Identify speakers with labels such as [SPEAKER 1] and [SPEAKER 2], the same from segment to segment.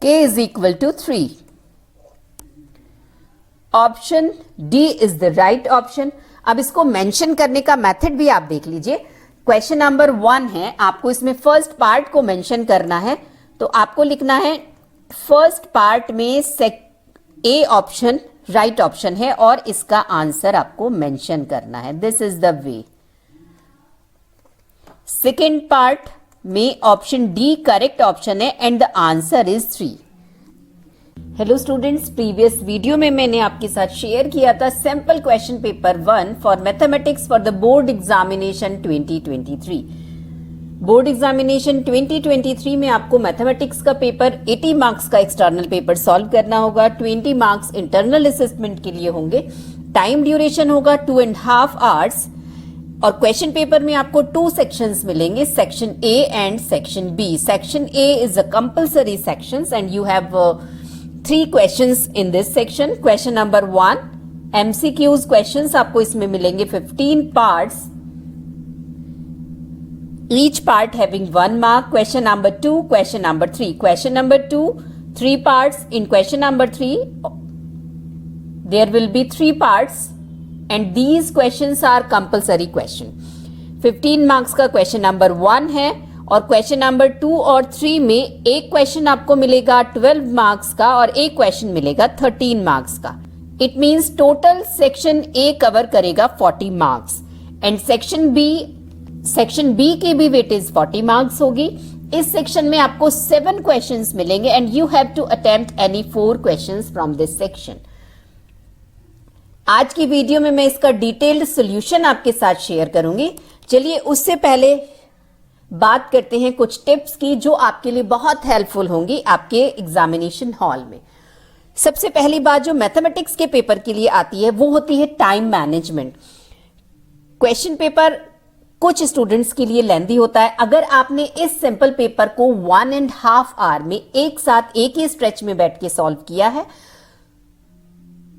[SPEAKER 1] k is equal to 3. Option D is the right option. अब इसको mention करने का मेथड भी आप देख लीजिए. क्वेश्चन नंबर 1 है, आपको इसमें फर्स्ट पार्ट को मेंशन करना है. तो आपको लिखना है फर्स्ट पार्ट में ए ऑप्शन राइट ऑप्शन है और इसका आंसर आपको मेंशन करना है. This is the way. Second part में ऑप्शन डी करेक्ट ऑप्शन है and the answer is 3. Hello students, previous video में मैंने आपके साथ शेयर किया था sample question paper 1 for mathematics for the board examination 2023. Board examination 2023 में आपको मैथमेटिक्स का पेपर 80 मार्क्स का एक्सटर्नल पेपर सॉल्व करना होगा. 20 मार्क्स इंटरनल असेसमेंट के लिए होंगे. टाइम ड्यूरेशन होगा 2.5 आवर्स और क्वेश्चन पेपर में आपको 2 सेक्शंस मिलेंगे, section A and section B. Section A is a compulsory sections and you have 3 questions in this section. Question number 1 MCQs questions आपको इसमें मिलेंगे 15 parts, each part having 1 mark. Question number 2, question number 3. Question number 2 3 parts. In question number 3 there will be 3 parts and these questions are compulsory question. 15 marks का question number 1 है और question number 2 और 3 में एक question आपको मिलेगा 12 marks का और एक क्वेश्चन मिलेगा 13 मार्क्स का. It means total section A cover करेगा 40 मार्क्स एंड सेक्शन बी की भी वेटेज 40 मार्क्स होगी. इस सेक्शन में आपको 7 क्वेश्चंस मिलेंगे and you have to attempt any 4 questions from this section. आज की वीडियो में मैं इसका डिटेल्ड सोल्यूशन आपके साथ शेयर करूंगी. चलिए उससे पहले बात करते हैं कुछ टिप्स की जो आपके लिए बहुत हेल्पफुल होंगी आपके एग्जामिनेशन हॉल में. सबसे पहली बात जो मैथमेटिक्स के पेपर के लिए आती है वो होती है टाइम मैनेजमेंट. क्वेश्चन पेपर कुछ स्टूडेंट्स के लिए लेंथी होता है. अगर आपने इस सिंपल पेपर को 1.5 आवर में एक साथ एक ही स्ट्रेच में बैठ के सॉल्व किया है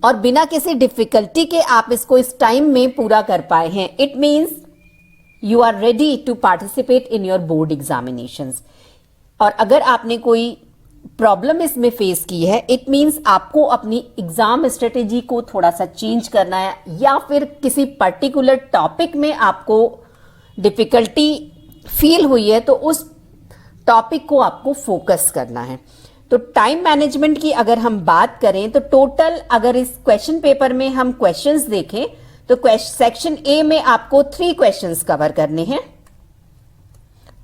[SPEAKER 1] और बिना किसी डिफिकल्टी के आप इसको इस टाइम में पूरा कर पाए हैं, it means you are ready to participate in your board examinations. और अगर आपने कोई प्रॉब्लम इसमें फेस की है, इट मीन्स आपको अपनी एग्जाम स्ट्रेटेजी को थोड़ा सा चेंज करना है या फिर किसी पर्टिकुलर टॉपिक में आपको डिफिकल्टी फील हुई है तो उस टॉपिक को आपको फोकस करना है. तो टाइम मैनेजमेंट की अगर हम बात करें तो टोटल अगर इस क्वेश्चन पेपर में हम क्वेश्चंस देखें तो सेक्शन ए में आपको 3 क्वेश्चंस कवर करने हैं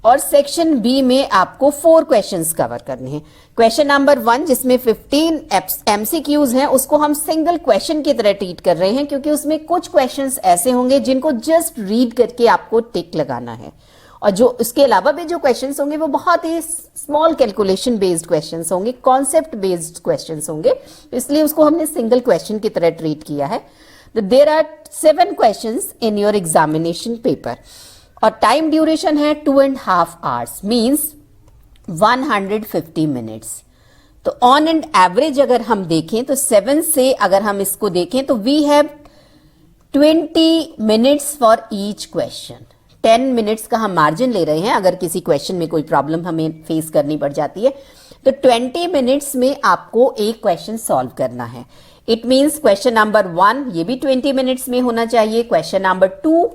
[SPEAKER 1] और सेक्शन बी में आपको 4 क्वेश्चंस कवर करने हैं. क्वेश्चन नंबर 1 जिसमें 15 एमसीक्यूज हैं उसको हम सिंगल क्वेश्चन की तरह ट्रीट कर रहे हैं क्योंकि उसमें कुछ क्वेश्चंस ऐसे होंगे जिनको जस्ट रीड करके आपको टिक लगाना है और जो उसके अलावा भी जो क्वेश्चंस होंगे वो बहुत ही स्मॉल कैलकुलेशन बेस्ड क्वेश्चंस होंगे, कॉन्सेप्ट बेस्ड क्वेश्चंस होंगे, इसलिए उसको हमने सिंगल क्वेश्चन की तरह ट्रीट किया है. There are 7 questions in your examination paper और टाइम ड्यूरेशन है 2.5 hours means 150 minutes. तो ऑन एंड एवरेज अगर हम देखें तो 7 से अगर हम इसको देखें तो we have 20 minutes for each question. 10 minutes का हम मार्जिन ले रहे हैं अगर किसी क्वेश्चन में कोई प्रॉब्लम हमें फेस करनी पड़ जाती है तो 20 minutes में आपको एक क्वेश्चन सॉल्व करना है. इट मीन्स क्वेश्चन नंबर 1 ये भी 20 मिनट्स में होना चाहिए, क्वेश्चन नंबर 2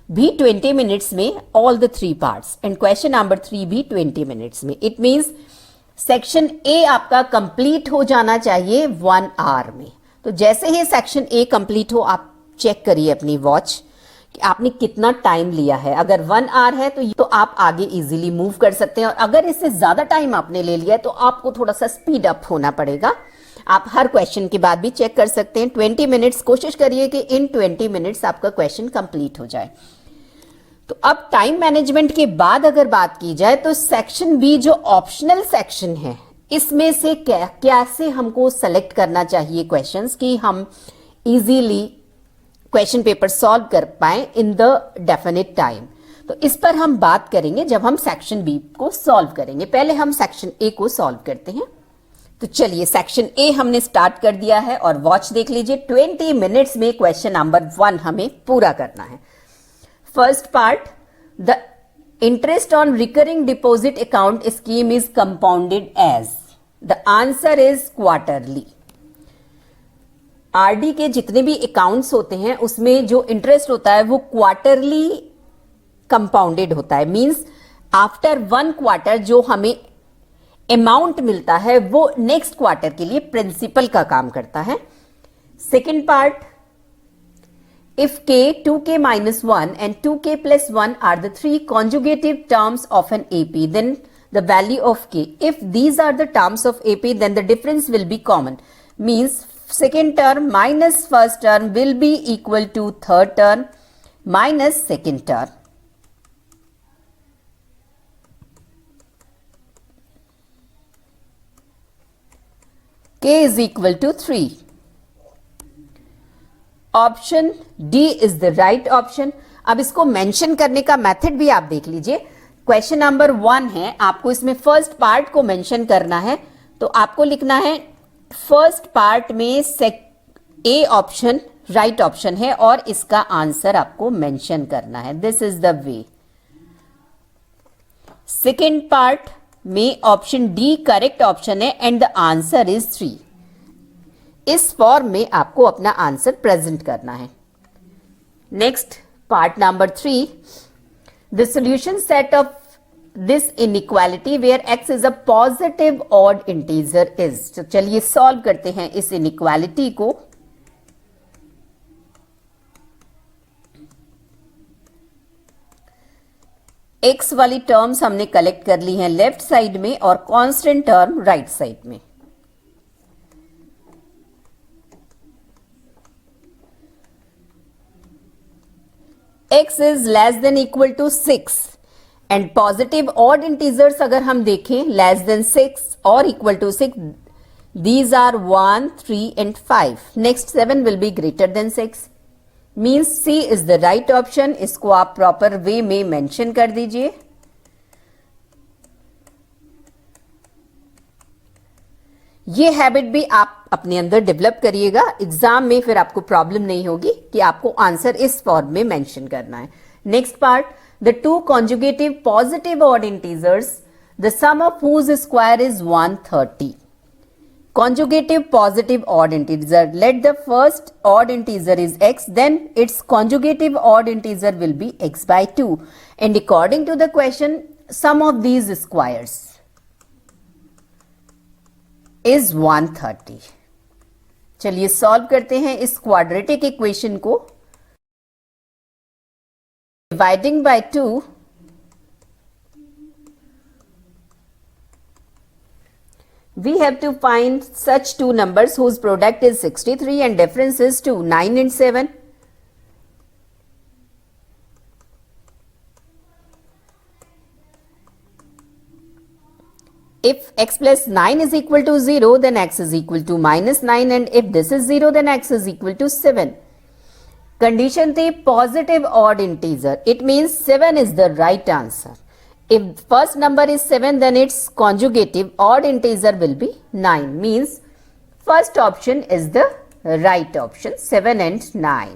[SPEAKER 1] भी 20 मिनट्स में, all the 3 parts, and question number 3 भी 20 मिनट्स में. इट मीन्स सेक्शन ए आपका कंप्लीट हो जाना चाहिए 1 आवर में. तो जैसे ही सेक्शन ए कंप्लीट हो आप चेक करिए अपनी वॉच कि आपने कितना टाइम लिया है. अगर 1 आवर है तो आप आगे इजीली मूव कर सकते हैं और अगर इससे ज्यादा टाइम आपने ले लिया है तो आपको थोड़ा सा स्पीड अप होना पड़ेगा. आप हर क्वेश्चन के बाद भी चेक कर सकते हैं. 20 मिनट्स कोशिश करिए कि इन 20 मिनट्स आपका क्वेश्चन कंप्लीट हो जाए. तो अब टाइम मैनेजमेंट के बाद अगर बात की जाए तो सेक्शन बी जो ऑप्शनल सेक्शन है इसमें से कैसे हमको सेलेक्ट करना चाहिए क्वेश्चंस कि हम इजीली क्वेश्चन पेपर सॉल्व कर पाए इन द डेफिनेट टाइम. तो इस पर हम बात करेंगे जब हम सेक्शन बी को सॉल्व करेंगे. पहले हम सेक्शन ए को सॉल्व करते हैं. तो चलिए सेक्शन ए हमने स्टार्ट कर दिया है और वॉच देख लीजिए. 20 मिनट्स में क्वेश्चन नंबर 1 हमें पूरा करना है. First part, the interest on recurring deposit account scheme is compounded as. The answer is quarterly. RD के जितने भी अकाउंट्स होते हैं उसमें जो इंटरेस्ट होता है वो क्वार्टरली कंपाउंडेड होता है, मींस आफ्टर 1 क्वार्टर जो हमें अमाउंट मिलता है वो नेक्स्ट क्वार्टर के लिए प्रिंसिपल का काम करता है। Second part, if k, 2k minus 1 and 2k plus 1 are the three conjugative terms of an AP, then the value of k. If these are the terms of AP, then the difference will be common. Means second term minus first term will be equal to third term minus second term. K is equal to 3. Option D is the right option. अब इसको mention करने का method भी आप देख लीजिए। Question number 1 है, आपको इसमें फर्स्ट पार्ट को मेंशन करना है, तो आपको लिखना है फर्स्ट पार्ट में ए ऑप्शन राइट ऑप्शन है और इसका आंसर आपको मेंशन करना है। This is the way. Second part में ऑप्शन डी करेक्ट ऑप्शन है एंड द आंसर इज 3। इस फॉर्म में आपको अपना आंसर प्रेजेंट करना है। Next part number 3, the solution set of this inequality where x is a positive odd integer is. तो चलिए सॉल्व करते हैं इस इनइक्वालिटी को। x वाली टर्म्स हमने कलेक्ट कर ली हैं लेफ्ट साइड में और कांस्टेंट टर्म राइट साइड में। x is less than equal to 6 and positive odd integers अगर हम देखें less than 6 or equal to 6, these are 1, 3 and 5. Next 7 will be greater than 6. Means C is the right option. इसको आप proper way में mention कर दीजिए। ये habit भी आप अपने अंदर डेवलप करिएगा, एग्जाम में फिर आपको प्रॉब्लम नहीं होगी कि आपको आंसर इस फॉर्म में मेंशन करना है। Next part, the two conjugative positive odd integers the sum of whose square is 130। Conjugative positive odd integer, let the first odd integer is x, then its conjugative odd integer will be x by 2 and according to the question sum of these squares is 130। चलिए solve करते हैं इस quadratic equation को। Dividing by 2, we have to find such two numbers whose product is 63 and difference is 2, 9 and 7. If x plus 9 is equal to 0, then x is equal to minus 9 and if this is 0, then x is equal to 7. Condition थी positive odd integer. It means 7 is the right answer. If first number is 7, then its conjugative odd integer will be 9. Means first option is the right option, 7 and 9.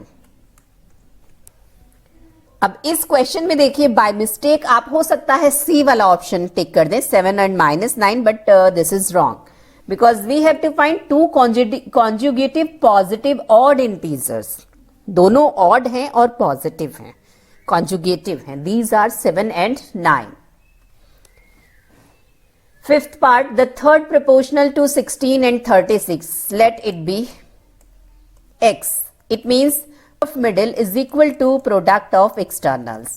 [SPEAKER 1] अब इस question में देखिए by mistake आप हो सकता है सी वाला option tick कर दें 7 and minus 9, but this is wrong because we have to find two conjugative positive odd integers. दोनों ऑड हैं और पॉजिटिव हैं, कॉन्जुगेटिव हैं। These are 7 and 9. Fifth part, the third proportional to 16 and 36. Let it be x. It means of middle is equal to product of externals.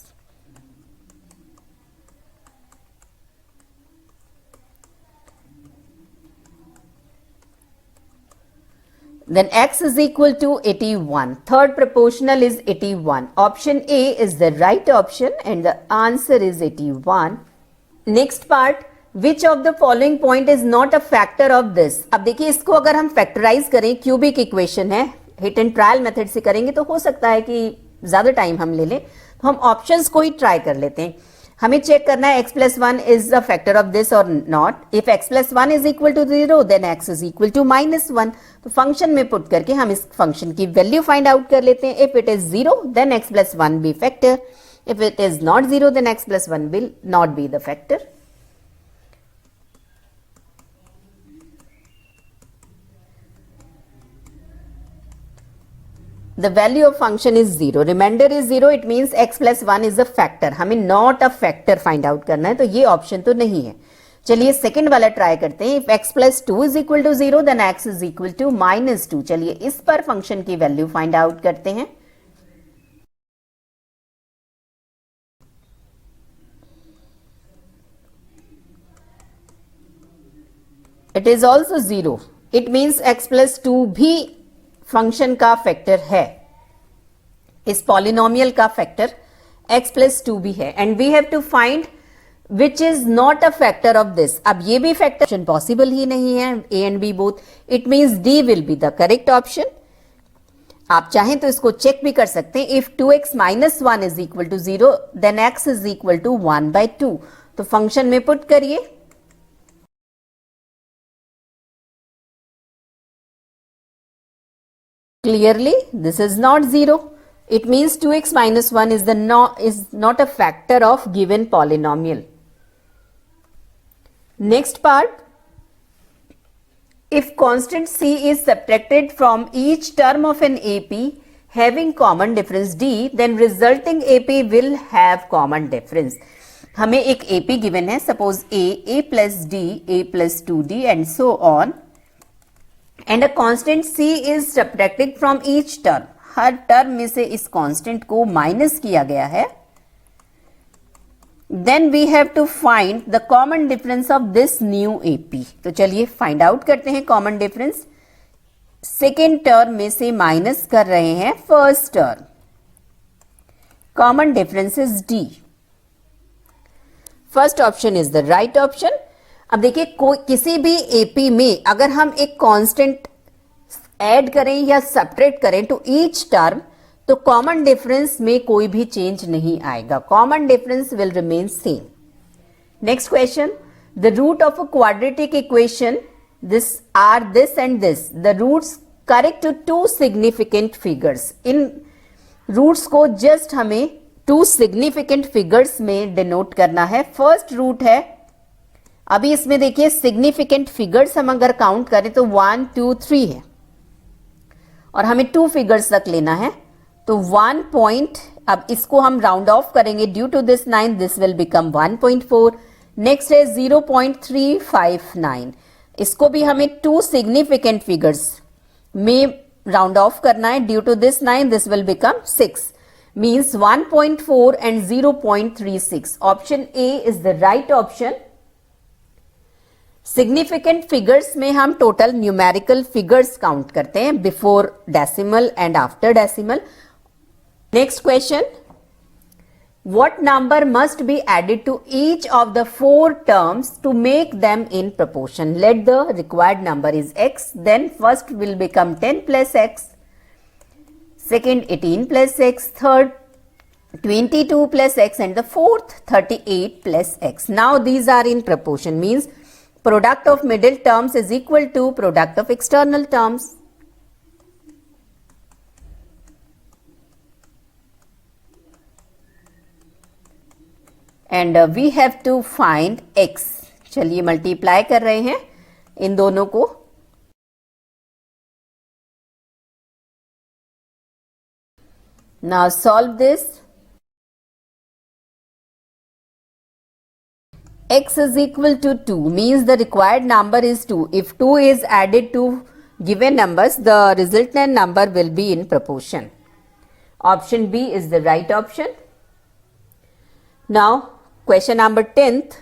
[SPEAKER 1] Then x is equal to 81. Third proportional is 81. Option A is the right option and the answer is 81. Next part, which of the following point is not a factor of this? अब देखिए इसको अगर हम factorise करें, cubic equation है, hit and trial method से करेंगे तो हो सकता है कि ज्यादा टाइम हम ले लें, तो हम ऑप्शंस को ही ट्राई कर लेते हैं। हमें चेक करना है x plus 1 is a factor of this or not. If x plus 1 is equal to 0, then x is equal to minus 1. तो फंक्शन में पुट करके हम इस फंक्शन की वैल्यू फाइंड आउट कर लेते हैं। If it is 0, then x plus 1 be factor. If it is not 0, then x plus 1 will not be the factor. the value of function is 0, remainder is 0, it means x plus 1 is a factor. हमें not a factor find out करना है, तो ये option तो नहीं है. चलिए second वाला ट्राई करते हैं. If x plus 2 is equal to 0 then x is equal to minus 2. चलिए इस पर फंक्शन की वैल्यू फाइंड आउट करते हैं. It is also 0. It means x plus 2 भी फंक्शन का फैक्टर है. इस पॉलिनोमियल का फैक्टर x plus 2 भी है. And we have to find which is not a factor of this. अब ये भी फैक्टर पॉसिबल ही नहीं है, a and b both. It means d will be the correct option. आप चाहें तो इसको चेक भी कर सकते हैं. If 2x minus 1 is equal to 0 then x is equal to 1 by 2. तो फंक्शन में पुट करिए. Clearly, this is not 0. It means 2x minus 1 is not a factor of given polynomial. Next part. If constant c is subtracted from each term of an AP having common difference d, then resulting AP will have common difference. हमें एक AP given है. Suppose a plus d, a plus 2d and so on. And a constant c is subtracted from each term. हर term में से इस constant को minus किया गया है. Then we have to find the common difference of this new AP. तो चलिए फाइंड आउट करते हैं कॉमन डिफरेंस. सेकेंड टर्म में से माइनस कर रहे हैं first term. Common difference is D. First option is the right option. अब देखिए किसी भी एपी में अगर हम एक कांस्टेंट ऐड करें या सब्ट्रैक्ट करें टू ईच टर्म, तो कॉमन डिफरेंस में कोई भी चेंज नहीं आएगा. Common difference will remain same. Next question. The root of a quadratic equation this and this. The roots correct to two significant figures. इन रूट्स को just हमें two significant figures में denote करना है. फर्स्ट रूट है, अभी इसमें देखिए सिग्निफिकेंट फिगर्स हम अगर काउंट करें तो 1 2 3 है और हमें 2 फिगर्स तक लेना है. तो 1 पॉइंट, अब इसको हम राउंड ऑफ करेंगे. Due to this 9 this will become 1.4. Next है 0.359. इसको भी हमें 2 सिग्निफिकेंट फिगर्स में राउंड ऑफ करना है. Due to this 9 this will become 6. Means 1.4 and 0.36. Option A is the right option. Significant figures में हम टोटल न्यूमेरिकल फिगर्स काउंट करते हैं before decimal and after decimal. Next question. What number must be added to each of the 4 terms to make them in proportion. Let the required number is x. Then first will become 10 plus x, second 18 plus x, third 22 plus x and the fourth 38 plus x. Now these are in proportion, means product of middle terms is equal to product of external terms. And we have to find x. चलिए multiply कर रहे हैं इन दोनों को. Now solve this. X is equal to 2 means the required number is 2. If 2 is added to given numbers, the resultant number will be in proportion. Option B is the right option. Now question number 10th.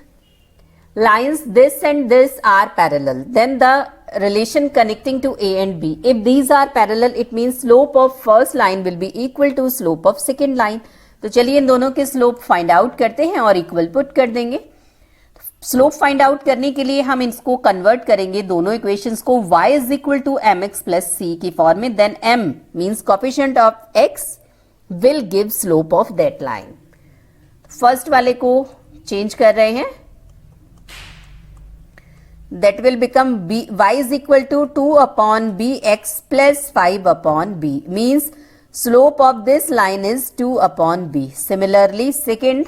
[SPEAKER 1] Lines this and this are parallel. Then the relation connecting to A and B. If these are parallel, it means slope of first line will be equal to slope of second line. तो चलिए इन दोनों के slope find out करते हैं और equal put कर देंगे. Slope find out करने के लिए हम इसको कन्वर्ट करेंगे दोनों इक्वेशंस को y is equal to mx plus c की फॉर्म में. Then m means coefficient of x will give slope of that line. First वाले को चेंज कर रहे हैं. That will become y is equal to 2 upon bx plus 5 upon b. Means slope of this line is 2 upon b. Similarly second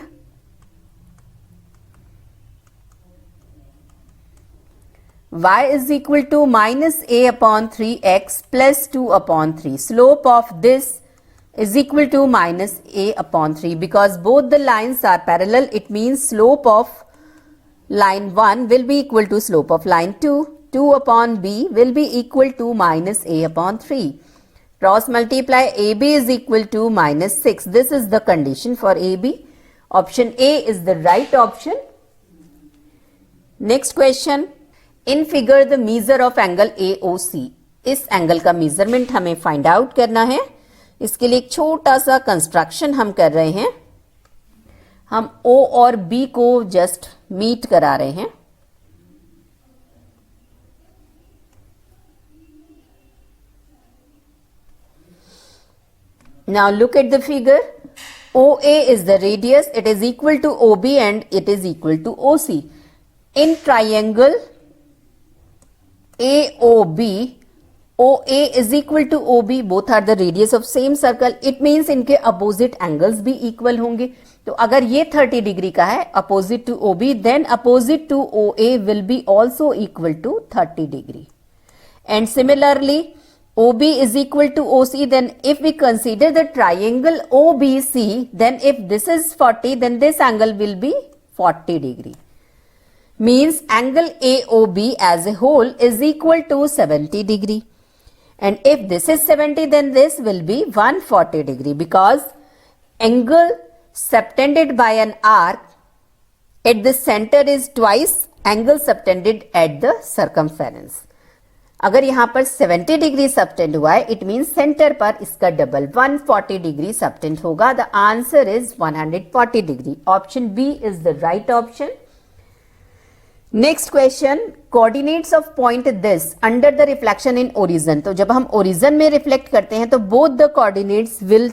[SPEAKER 1] y is equal to minus a upon 3x plus 2 upon 3. Slope of this is equal to minus a upon 3. Because both the lines are parallel, it means slope of line 1 will be equal to slope of line 2. 2 upon b will be equal to minus a upon 3. Cross multiply, AB is equal to minus 6. This is the condition for AB. Option A is the right option. Next question. In figure the measure of angle AOC. इस angle का measurement हमें find out करना है. इसके लिए एक छोटा सा कंस्ट्रक्शन हम कर रहे हैं. हम O और B को जस्ट मीट करा रहे हैं. Now look at the figure. OA is the radius, it is equal to OB and it is equal to OC. In triangle AOB, OA is equal to OB, both are the radius of same circle. It means इनके opposite angles भी equal होंगे. तो अगर ये 30 degree का है opposite to OB, then opposite to OA will be also equal to 30 degree. And similarly, OB is equal to OC, then if we consider the triangle OBC, then if this is 40, then this angle will be 40 degree. Means angle AOB as a whole is equal to 70 degree. And if this is 70, then this will be 140 degree, because angle subtended by an arc at the center is twice angle subtended at the circumference. अगर यहाँ पर 70 degree subtend हुआ है, it mean centre पर इसका double 140 degree subtended होगा. The answer is 140 degree. Option B is the right option. Next question. Coordinates of point this under the reflection in origin. तो जब हम ओरिजन में रिफ्लेक्ट करते हैं तो both the coordinates will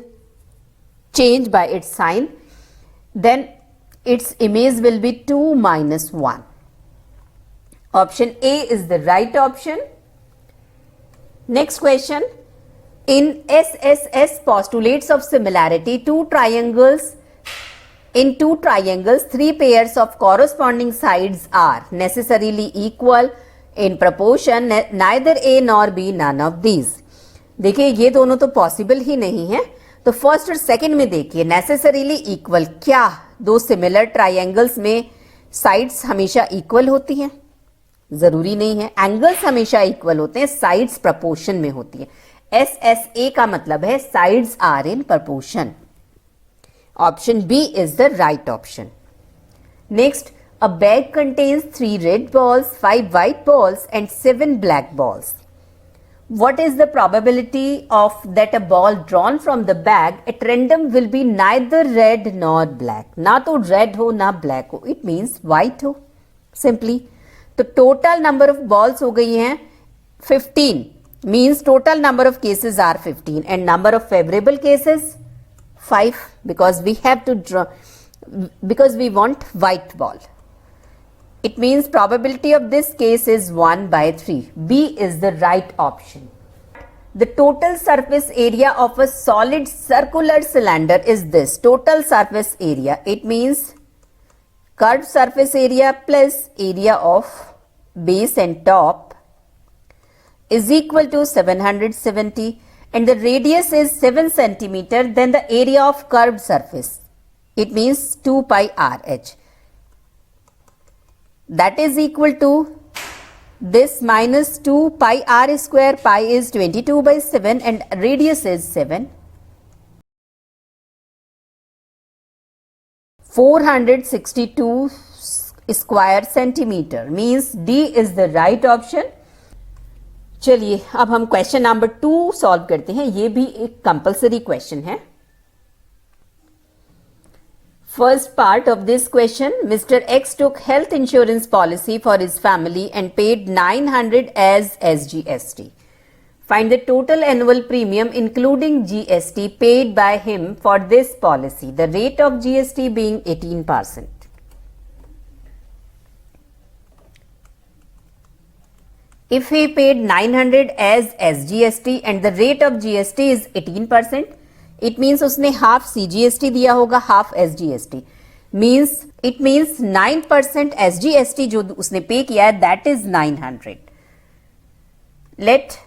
[SPEAKER 1] change by its sign. Then its image will be 2 - 1. Option A is the right option. Next question. In SSS postulates of similarity, in two triangles, 3 pairs of corresponding sides are necessarily equal in proportion, neither A nor B, none of these. देखिए ये दोनों तो possible ही नहीं है. तो first और second में देखिए नेसेसरीली इक्वल. क्या दो सिमिलर ट्राइंगल्स में साइड्स हमेशा इक्वल होती हैं? जरूरी नहीं है. एंगल्स हमेशा इक्वल होते हैं, साइड्स प्रपोर्शन में होती है. SSA का मतलब है sides are in proportion. Option B is the right option. Next. A bag contains 3 red balls, 5 white balls and 7 black balls. What is the probability of that a ball drawn from the bag at random will be neither red nor black? ना तो red हो ना black हो, it means white हो. Simply तो total number of balls हो गई हैं 15. Means total number of cases are 15 and number of favourable cases 5, because we have to draw, because we want white ball. It means probability of this case is 1/3. B is the right option. The total surface area of a solid circular cylinder is this. Total surface area, it means curved surface area plus area of base and top is equal to 770, and the radius is 7 centimeter. Then the area of curved surface, it means 2 pi RH, that is equal to this minus 2 pi r square. Pi is 22/7 and radius is 7. 462 square centimeter, means D is the right option. चलिए अब हम question number 2 solve करते हैं. ये भी एक compulsory question है. First part of this question. Mister X took health insurance policy for his family and paid 900 as SGST. Find the total annual premium including GST paid by him for this policy, the rate of GST being 18%. If he paid 900 as SGST and the rate of GST is 18%, it means उसने half CGST दिया होगा, half SGST. It means 9% SGST जो उसने पे किया है, that is 900. Let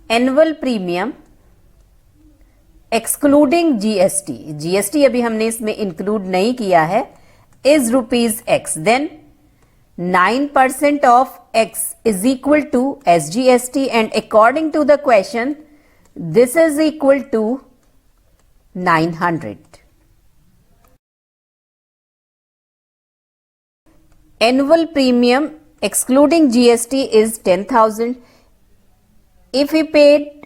[SPEAKER 1] annual premium excluding GST, GST अभी हमने इसमें इंक्लूड नहीं किया है, is rupees x, then 9% of x is equal to SGST and according to the question this is equal to 900. Annual premium excluding GST is 10,000. If he paid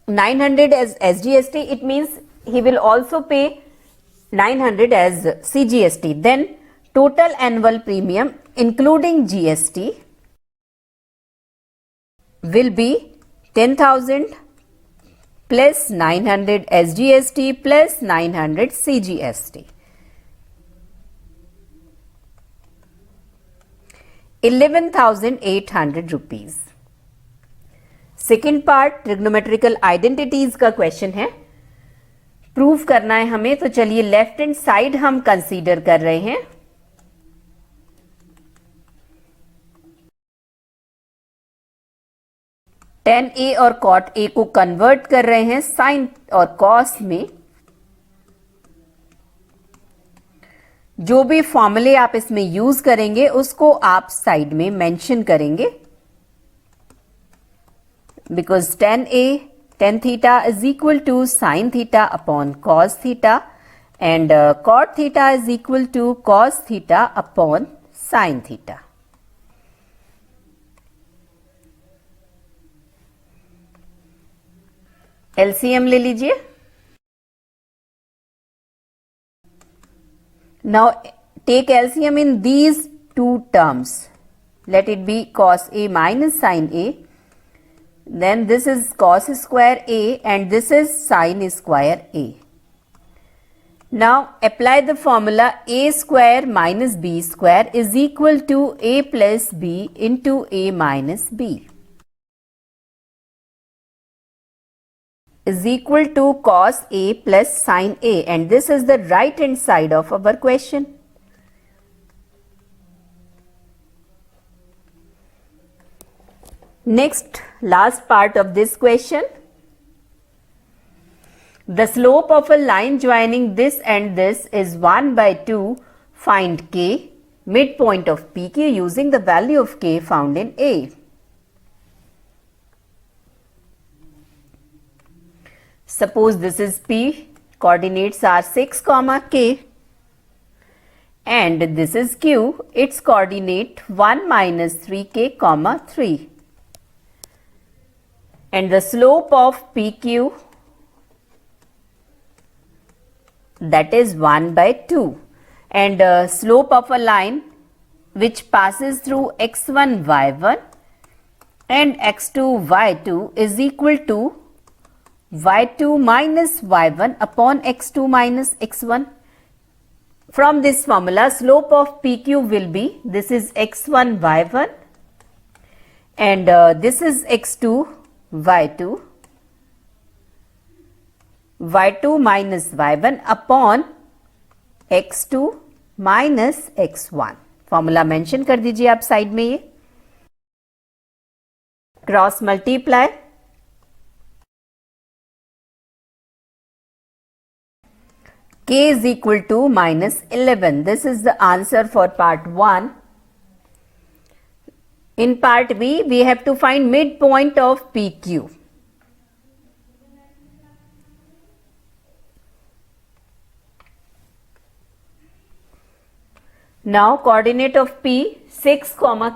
[SPEAKER 1] 900 as SGST, it means he will also pay 900 as CGST. Then total annual premium including GST will be 10,000 plus 900 SGST plus 900 CGST. 11,800 rupees. Second part trigonometrical identities का question है, prove करना है हमें. तो चलिए left hand side हम consider कर रहे हैं. tan A और cot A को कन्वर्ट कर रहे हैं साइन और cos में. जो भी फॉर्मूले आप इसमें यूज करेंगे उसको आप साइड में मेंशन करेंगे. Because tan theta is equal to sin theta upon cos theta and cot theta is equal to cos theta upon sin theta. LCM ले लीजिए. Now take LCM in these two terms. Let it be cos A minus sin A. Then this is cos square A and this is sin square A. Now apply the formula A square minus B square is equal to A plus B into A minus B is equal to cos A plus sin A, and this is the right hand side of our question. Next, last part of this question. The slope of a line joining this and this is 1 by 2. Find K, midpoint of PQ using the value of K found in A. Suppose this is P, coordinates are 6, K and this is Q, its coordinate 1 minus 3K, 3 and the slope of PQ that is 1 by 2 and slope of a line which passes through x1 y1 and x2 y2 is equal to y2 minus y1 upon x2 minus x1. From this formula, slope of PQ will be, this is x1 y1 and this is x2 y2, y2 minus y1 upon x2 minus x1. Formula mention कर दीजिए आप side में. ये cross multiply K is equal to minus 11. This is the answer for part 1. In part B, we have to find midpoint of PQ. Now, coordinate of P 6,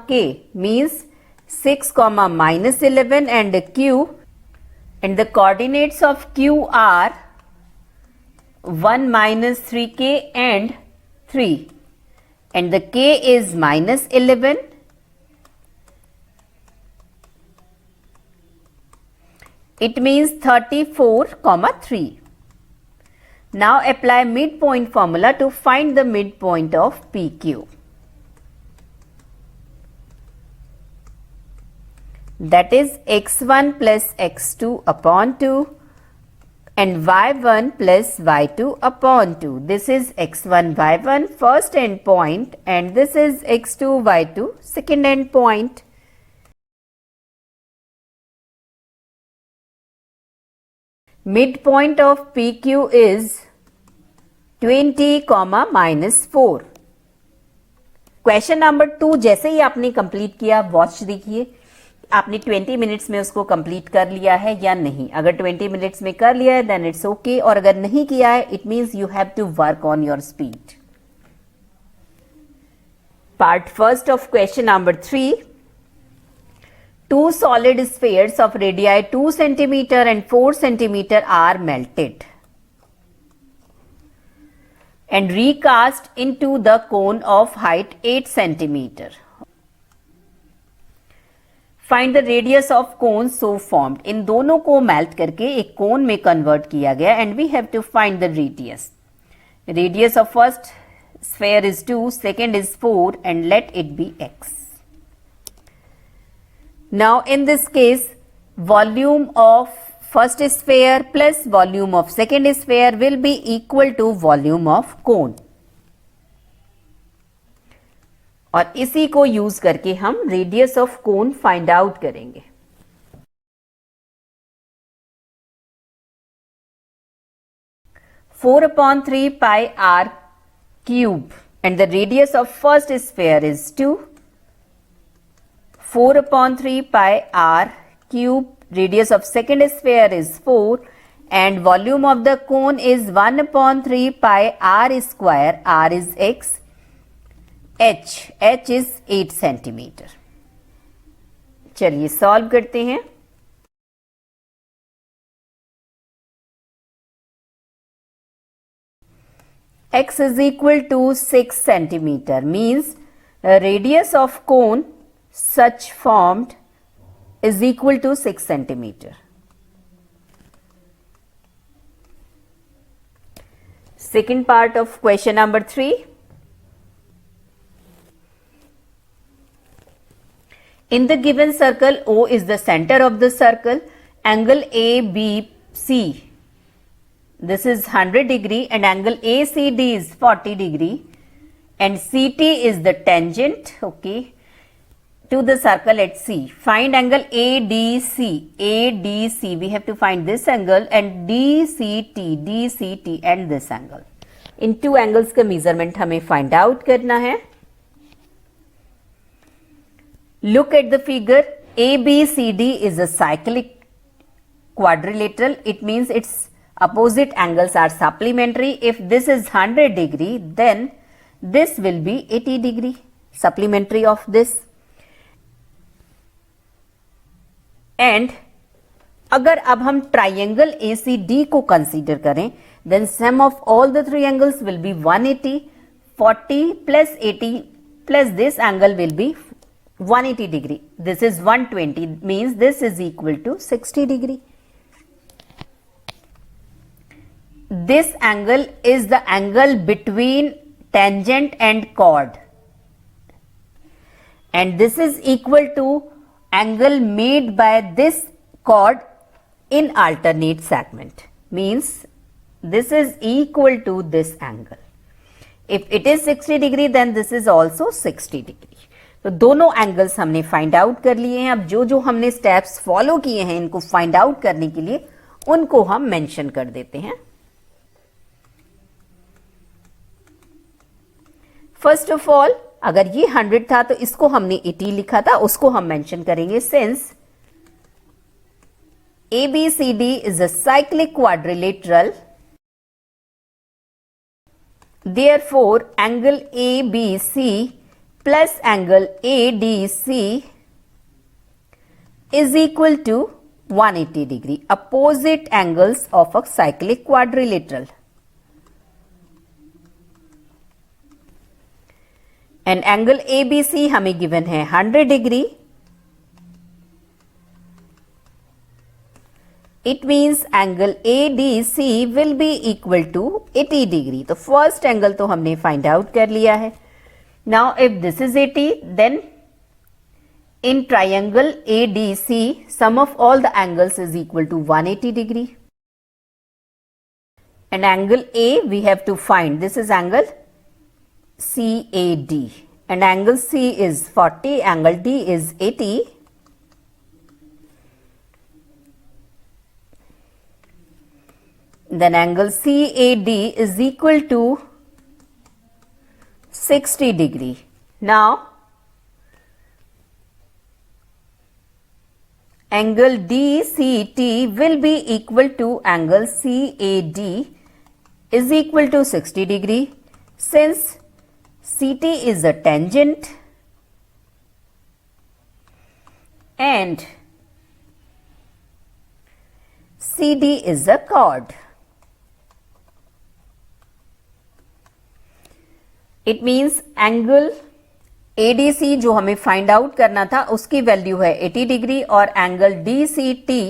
[SPEAKER 1] K means 6, minus 11 and Q, and the coordinates of Q are 1 minus 3K and 3 and the K is minus 11. It means 34, 3. Now apply midpoint formula to find the midpoint of PQ. That is x1 plus x2 upon 2 and y1 plus y2 upon 2. This is x1 y1 first end point and this is x2 y2 second end point. midpoint of PQ is 20, -4. Question number 2 जैसे ही आपने complete किया, watch देखिए आपने 20 minutes में उसको complete कर लिया है या नहीं. अगर 20 मिनट्स में कर लिया है देन इट्स ओके, और अगर नहीं किया है it means you have to work on your speed. Part first of question number 3. Two solid spheres of radii 2 cm and 4 cm are melted and recast into the cone of height 8 cm. Find the radius of cone so formed. इन दोनों को melt करके एक कोन में convert किया गया and we have to find the radius. Radius of first sphere is 2, second is 4 and let it be x. Now in this case, volume of first sphere plus volume of second sphere will be equal to volume of cone. और इसी को use करके हम radius of cone find out करेंगे. Four upon 3 pi r cube and the radius of first sphere is 2. 4 upon 3 pi r cube, radius of second sphere is 4 and volume of the cone is 1 upon 3 pi r square, r is x, h is 8 centimeter. चलिए solve करते हैं. x is equal to 6 centimeter means radius of cone such formed is equal to 6 centimeter. Second part of question number 3. In the given circle, O is the center of the circle. Angle ABC, this is 100 degree and angle ACD is 40 degree and CT is the tangent, okay, to the circle at C. Find angle ADC. ADC, we have to find this angle and DCT and this angle. In two angles का measurement हमें find out करना है. Look at the figure. ABCD is a cyclic quadrilateral. It means its opposite angles are supplementary. If this is 100 degree, then this will be 80 degree, supplementary of this. And अगर अब हम triangle ACD को consider करें then sum of all the three angles will be 180. 40 plus 80 plus this angle will be 180 degree. This is 120 means this is equal to 60 degree. This angle is the angle between tangent and chord and this is equal to angle made by this chord in alternate segment means this is equal to this angle. If it is 60 degree then this is also 60 degree. तो दोनों angles हमने find out कर लिए हैं. अब जो जो हमने स्टेप्स फॉलो किए हैं इनको फाइंड आउट करने के लिए उनको हम मेंशन कर देते हैं. फर्स्ट ऑफ ऑल अगर ये 100 था तो इसको हमने 80 लिखा था, उसको हम मेंशन करेंगे. Since ABCD is a cyclic quadrilateral, therefore angle ABC plus angle ADC is equal to 180 degree, opposite angles of a cyclic quadrilateral. And angle ABC हमें given है 100 degree. It means angle ADC will be equal to 80 degree. तो first angle तो हमने find out कर लिया है. Now if this is 80 then in triangle ADC sum of all the angles is equal to 180 degree. And angle A we have to find. This is angle CAD and angle C is 40, angle D is 80. then angle CAD is equal to 60 degree. Now angle DCT will be equal to angle CAD is equal to 60 degree. Since CT is a tangent and CD is a chord, it means angle ADC जो हमें find out करना था उसकी value है 80 degree और angle DCT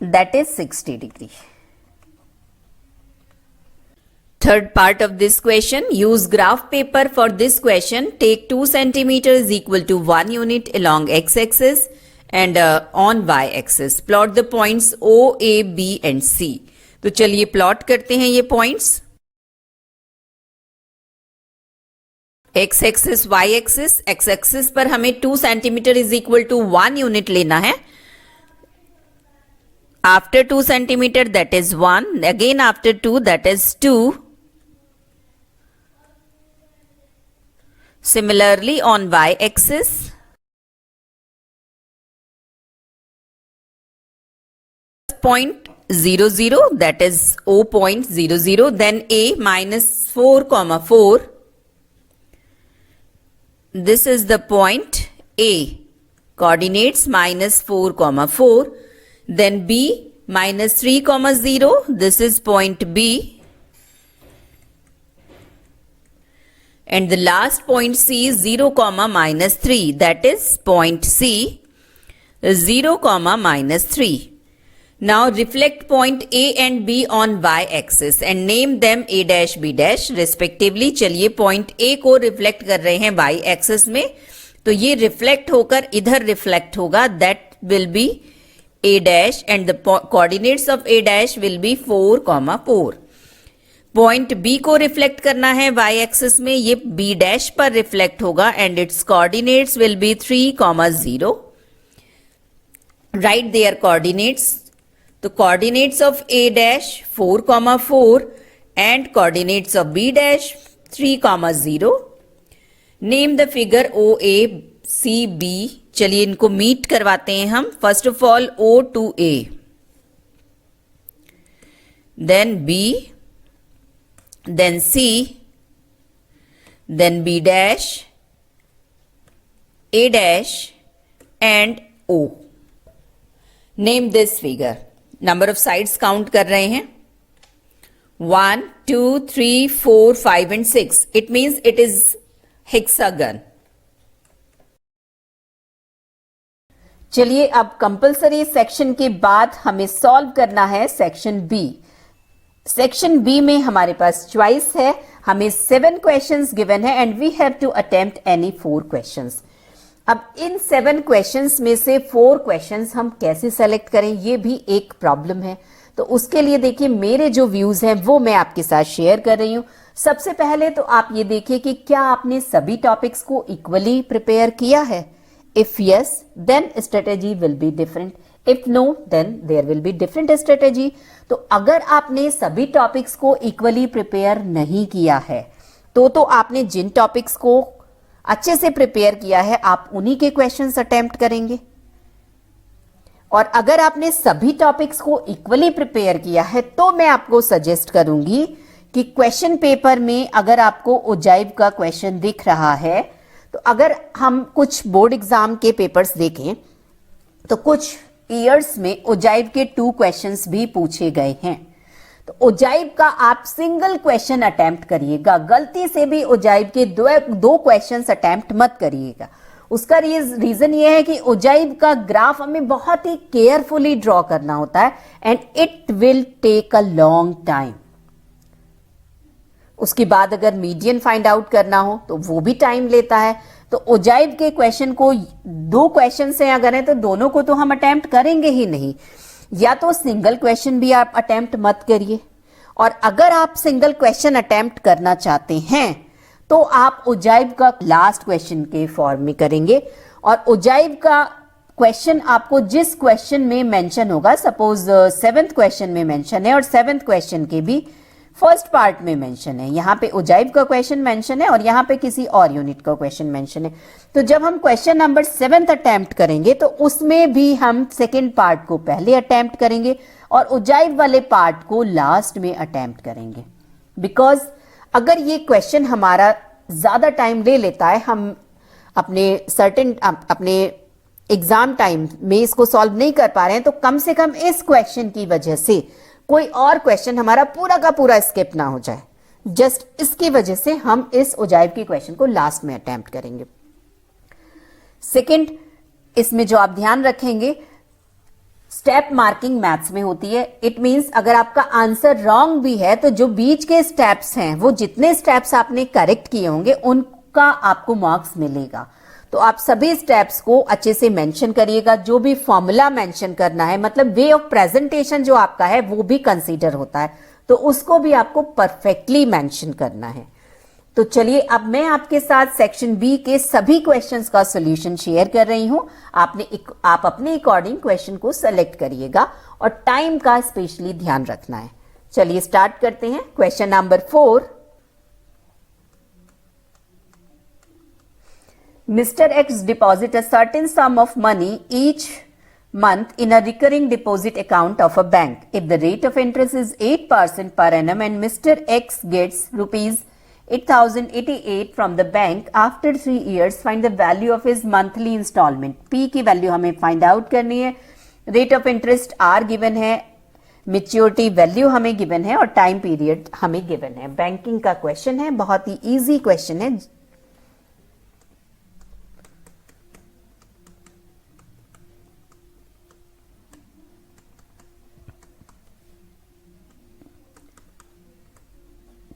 [SPEAKER 1] that is 60 degree. Third part of this question, use graph paper for this question. Take 2 centimeter is equal to 1 unit along x-axis and on y-axis. Plot the points O, A, B and C. तो चलिए plot करते हैं ये points. X axis y axis. X axis पर हमें 2 centimetre is equal to 1 unit लेना है. After 2 centimetre that is 1, again after 2 that is 2. Similarly on y axis point 0 0 that is O point 0 0, then A minus 4,4. This is the point A, coordinates minus 4,4. Then B minus 3,0. This is point B. And the last point C is 0, minus 3. That is point C, 0, minus 3. Now reflect point A and B on y-axis and name them A dash B dash respectively. चलिए point A को reflect कर रहे हैं y-axis में, तो ये reflect होकर इधर रिफ्लेक्ट होगा. That will be A dash and the coordinates of A dash will be 4, 4. Point B को रिफ्लेक्ट करना है y-axis में, ये B dash पर रिफ्लेक्ट होगा and its coordinates will be 3, 0. Write their coordinates. तो coordinates of A dash 4, 4 and coordinates of B dash 3, 0. Name the figure OACB. चलिए इनको मीट करवाते हैं हम. First of all O to A, then B, then C, then B dash, A dash and O. Name this figure. Number of sides count कर रहे हैं. 1, 2, 3, 4, 5 and 6. It means it is hexagon. चलिए अब compulsory section के बाद हमें solve करना है सेक्शन बी. सेक्शन बी में हमारे पास चॉइस है. हमें 7 क्वेश्चंस गिवन है and we have to attempt any 4 questions. अब इन 7 क्वेश्चंस में से 4 क्वेश्चंस हम कैसे सेलेक्ट करें, ये भी एक प्रॉब्लम है. तो उसके लिए देखिए मेरे जो व्यूज हैं वो मैं आपके साथ शेयर कर रही हूं. सबसे पहले तो आप ये देखिए कि क्या आपने सभी टॉपिक्स को इक्वली प्रिपेयर किया है. If yes then strategy will be different. If no then there will be different strategy. तो अगर आपने सभी टॉपिक्स को इक्वली प्रिपेयर नहीं किया है तो आपने जिन टॉपिक्स को अच्छे से प्रिपेयर किया है आप उन्हीं के क्वेश्चंस अटेम्प्ट करेंगे. और अगर आपने सभी टॉपिक्स को इक्वली प्रिपेयर किया है तो मैं आपको सजेस्ट करूंगी कि क्वेश्चन पेपर में अगर आपको ओजाइब का क्वेश्चन दिख रहा है तो अगर हम कुछ बोर्ड एग्जाम के पेपर्स देखें तो कुछ ईयर्स में ओजाइब के 2 क्वेश्चंस भी पूछे गए हैं. तो ओजाइब का आप सिंगल क्वेश्चन अटेम्प्ट करिएगा. गलती से भी ओजाइब के 2 क्वेश्चंस अटेम्प्ट मत करिएगा. उसका रीजन ये है कि ओजाइब का ग्राफ हमें बहुत ही केयरफुली ड्रॉ करना होता है and it will take a long time. उसके बाद अगर मीडियन फाइंड आउट करना हो तो वो भी टाइम लेता है. तो ओजाइब के क्वेश्चन को 2 क्वेश्चन से अगर है तो दोनों को तो हम अटेम्प्ट करेंगे ही नहीं. या तो सिंगल क्वेश्चन भी आप अटेम्प्ट मत करिए, और अगर आप सिंगल क्वेश्चन अटेम्प्ट करना चाहते हैं तो आप ओजाइब का लास्ट क्वेश्चन के फॉर्म में करेंगे. और ओजाइब का क्वेश्चन आपको जिस क्वेश्चन में मेंशन होगा, सपोज 7th क्वेश्चन में मेंशन है और 7th क्वेश्चन के भी फर्स्ट पार्ट में मेंशन है, यहाँ पे उजाइब का क्वेश्चन मेंशन है और यहाँ पे किसी और यूनिट का क्वेश्चन मेंशन है, तो जब हम क्वेश्चन नंबर 7th अटेम्प्ट करेंगे तो उसमें भी हम सेकेंड पार्ट को पहले अटेम्प्ट करेंगे और उजाइब वाले पार्ट को लास्ट में अटेम्प्ट करेंगे। बिकॉज अगर ये क्वेश्चन हमारा ज्यादा टाइम ले लेता है, हम अपने एग्जाम टाइम में इसको सॉल्व नहीं कर पा रहे हैं, तो कम से कम इस क्वेश्चन की वजह से कोई और क्वेश्चन हमारा पूरा का पूरा स्किप ना हो जाए। जस्ट इसकी वजह से हम इस उजाइब के क्वेश्चन को लास्ट में अटेम्प्ट करेंगे। सेकंड, इसमें जो आप ध्यान रखेंगे, स्टेप मार्किंग मैथ्स में होती है। इट मींस अगर आपका आंसर रॉन्ग भी है तो जो बीच के स्टेप्स हैं, वो जितने स्टेप्स आपने करेक्ट किए होंगे उनका आपको मार्क्स मिलेगा। तो आप सभी स्टेप्स को अच्छे से मेंशन करिएगा। जो भी फॉर्मूला मेंशन करना है, मतलब वे ऑफ प्रेजेंटेशन जो आपका है वो भी कंसीडर होता है, तो उसको भी आपको परफेक्टली मेंशन करना है। तो चलिए अब मैं आपके साथ सेक्शन बी के सभी क्वेश्चंस का सॉल्यूशन शेयर कर रही हूं। आप अपने अकॉर्डिंग क्वेश्चन को सेलेक्ट करिएगा और टाइम का स्पेशली ध्यान रखना है। चलिए स्टार्ट करते हैं। Question number 4, Mr. X deposit a certain sum of money each month in a recurring deposit account of a bank. If the rate of interest is 8% per annum and Mr. X gets rupees 8,088 from the bank after 3 years, find the value of his monthly installment. P की value हमें find out करनी है। Rate of interest R given है, maturity value हमें given है और time period हमें given है। बैंकिंग का क्वेश्चन है, बहुत ही इजी क्वेश्चन है।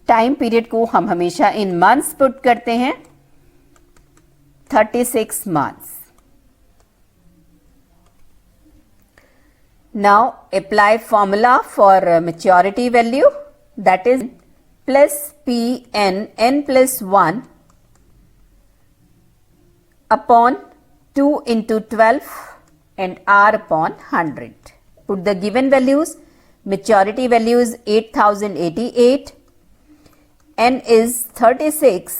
[SPEAKER 1] टाइम पीरियड को हम हमेशा इन मंथ्स पुट करते हैं, 36 months. Now apply formula for maturity value, that is plus P n plus 1 upon 2 into 12 and R upon 100. Put the given values. Maturity value is 8,088. N is 36,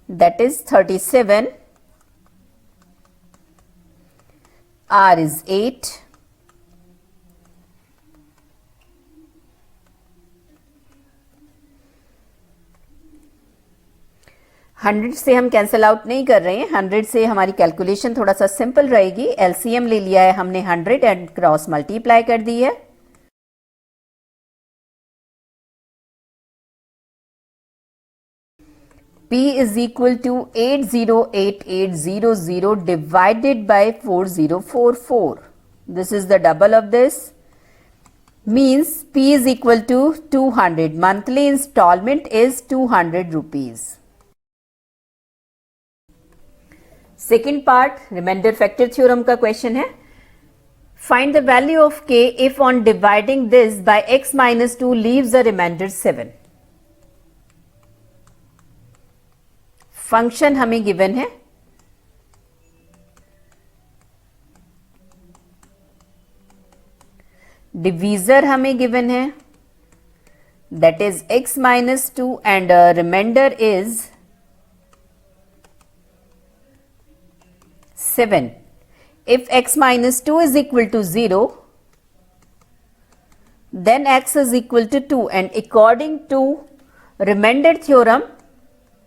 [SPEAKER 1] that is 37, R is 8, hundred से हम cancel out नहीं कर रहे हैं। 100 से हमारी calculation थोड़ा सा सिंपल रहेगी। एलसीएम ले लिया है हमने 100 एंड क्रॉस मल्टीप्लाई कर दी है। P is equal to 808800 divided by 4044. This is the double of this. Means P is equal to 200. Monthly installment is 200 rupees. Second part, remainder factor theorem का question है. Find the value of K if on dividing this by x minus 2 leaves a remainder 7. Function हमें given है, divisor हमें given है, that is x minus 2 and remainder is 7. If x minus 2 is equal to 0, then x is equal to 2 and according to remainder theorem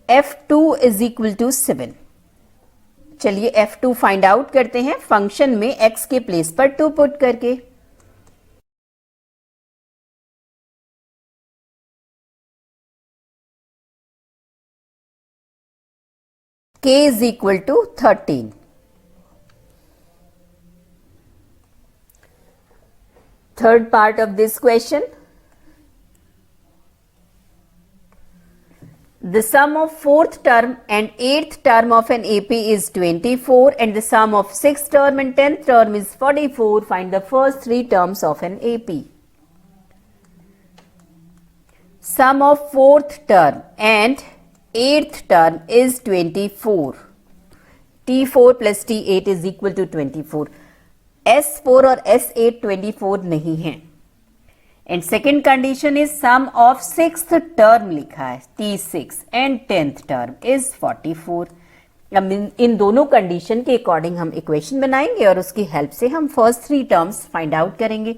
[SPEAKER 1] F2 is equal to 7. चलिए F2 find out करते हैं function में x के place पर 2 put करके। K is equal to 13. Third part of this question. The sum of 4th term and 8th term of an AP is 24 and the sum of 6th term and 10th term is 44. Find the first 3 terms of an AP. Sum of 4th term and 8th term is 24. T4 plus T8 is equal to 24. S4 और S8 24 नहीं है. And second condition is sum of 6th term लिखा है T6 and 10th term is 44. अब इन दोनों condition के according हम equation बनाएंगे और उसकी हेल्प से हम फर्स्ट 3 टर्म्स फाइंड आउट करेंगे.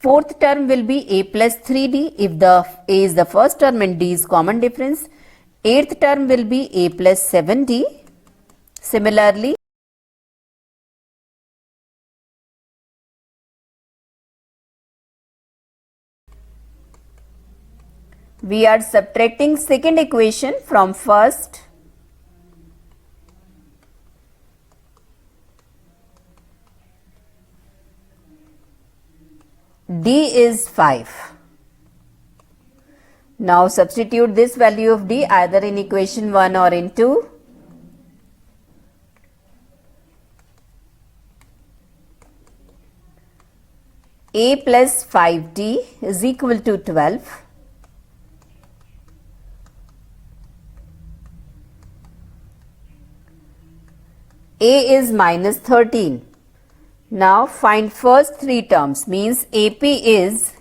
[SPEAKER 1] Fourth term will be a plus 3d if the a is the first term and d is common difference. Eighth term will be a plus 7d. Similarly, we are subtracting second equation from first. D is 5. Now substitute this value of D either in equation 1 or in 2. A plus 5D is equal to 12. A is minus 13. Now find first 3 terms, means AP is,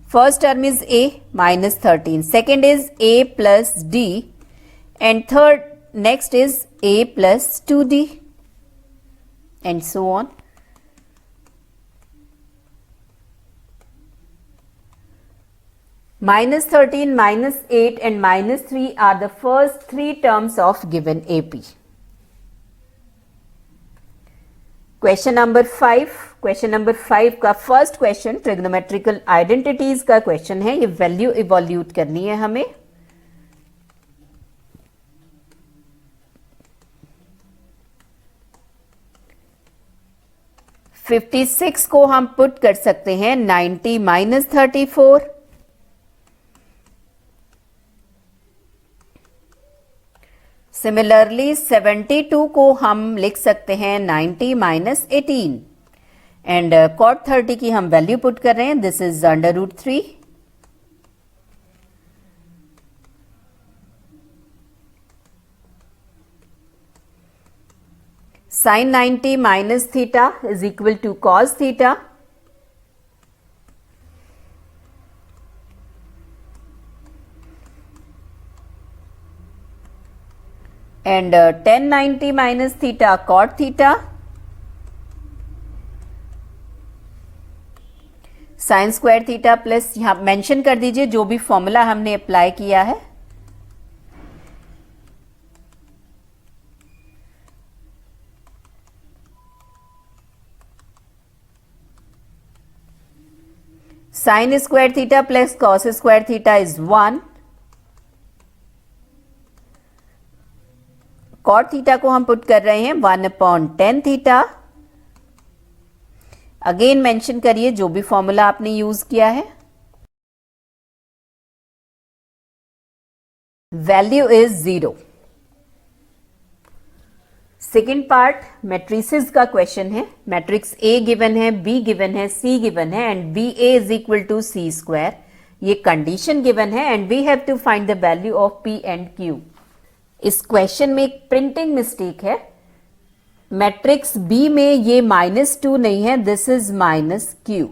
[SPEAKER 1] first term is A minus 13, second is A plus D, and third next is A plus 2D, and so on. Minus 13, minus 8 and minus 3 are the first 3 terms of given AP. Question number 5. Question number 5 का first question trigonometrical identities का question है. ये value evolute करनी है हमें. Fifty 56 को हम put कर सकते हैं 90 माइनस 34. सिमिलरली 72 को हम लिख सकते हैं 90 माइनस 18 एंड cot 30 की हम वैल्यू पुट कर रहे हैं. This is under root 3. Sine 90 minus theta is equal to cos theta. And tan 90 minus theta cot theta. Sine square theta plus, यहां मेंशन कर दीजिए जो भी फॉर्मूला हमने अप्लाई किया है. Sine square theta plus cos square theta is 1. Cot theta को हम पुट कर रहे हैं 1/tan थीटा. अगेन मेंशन करिए जो भी फॉर्मूला आपने यूज किया है. Value is 0. Second part matrices का क्वेश्चन है. मैट्रिक्स ए गिवन है, बी गिवन है, सी गिवन है and B A is equal to C square. ये कंडीशन गिवन है and we have to find the value of P and Q. इस question में एक प्रिंटिंग मिस्टेक है. Matrix B में ये -2 नहीं है, this is -q.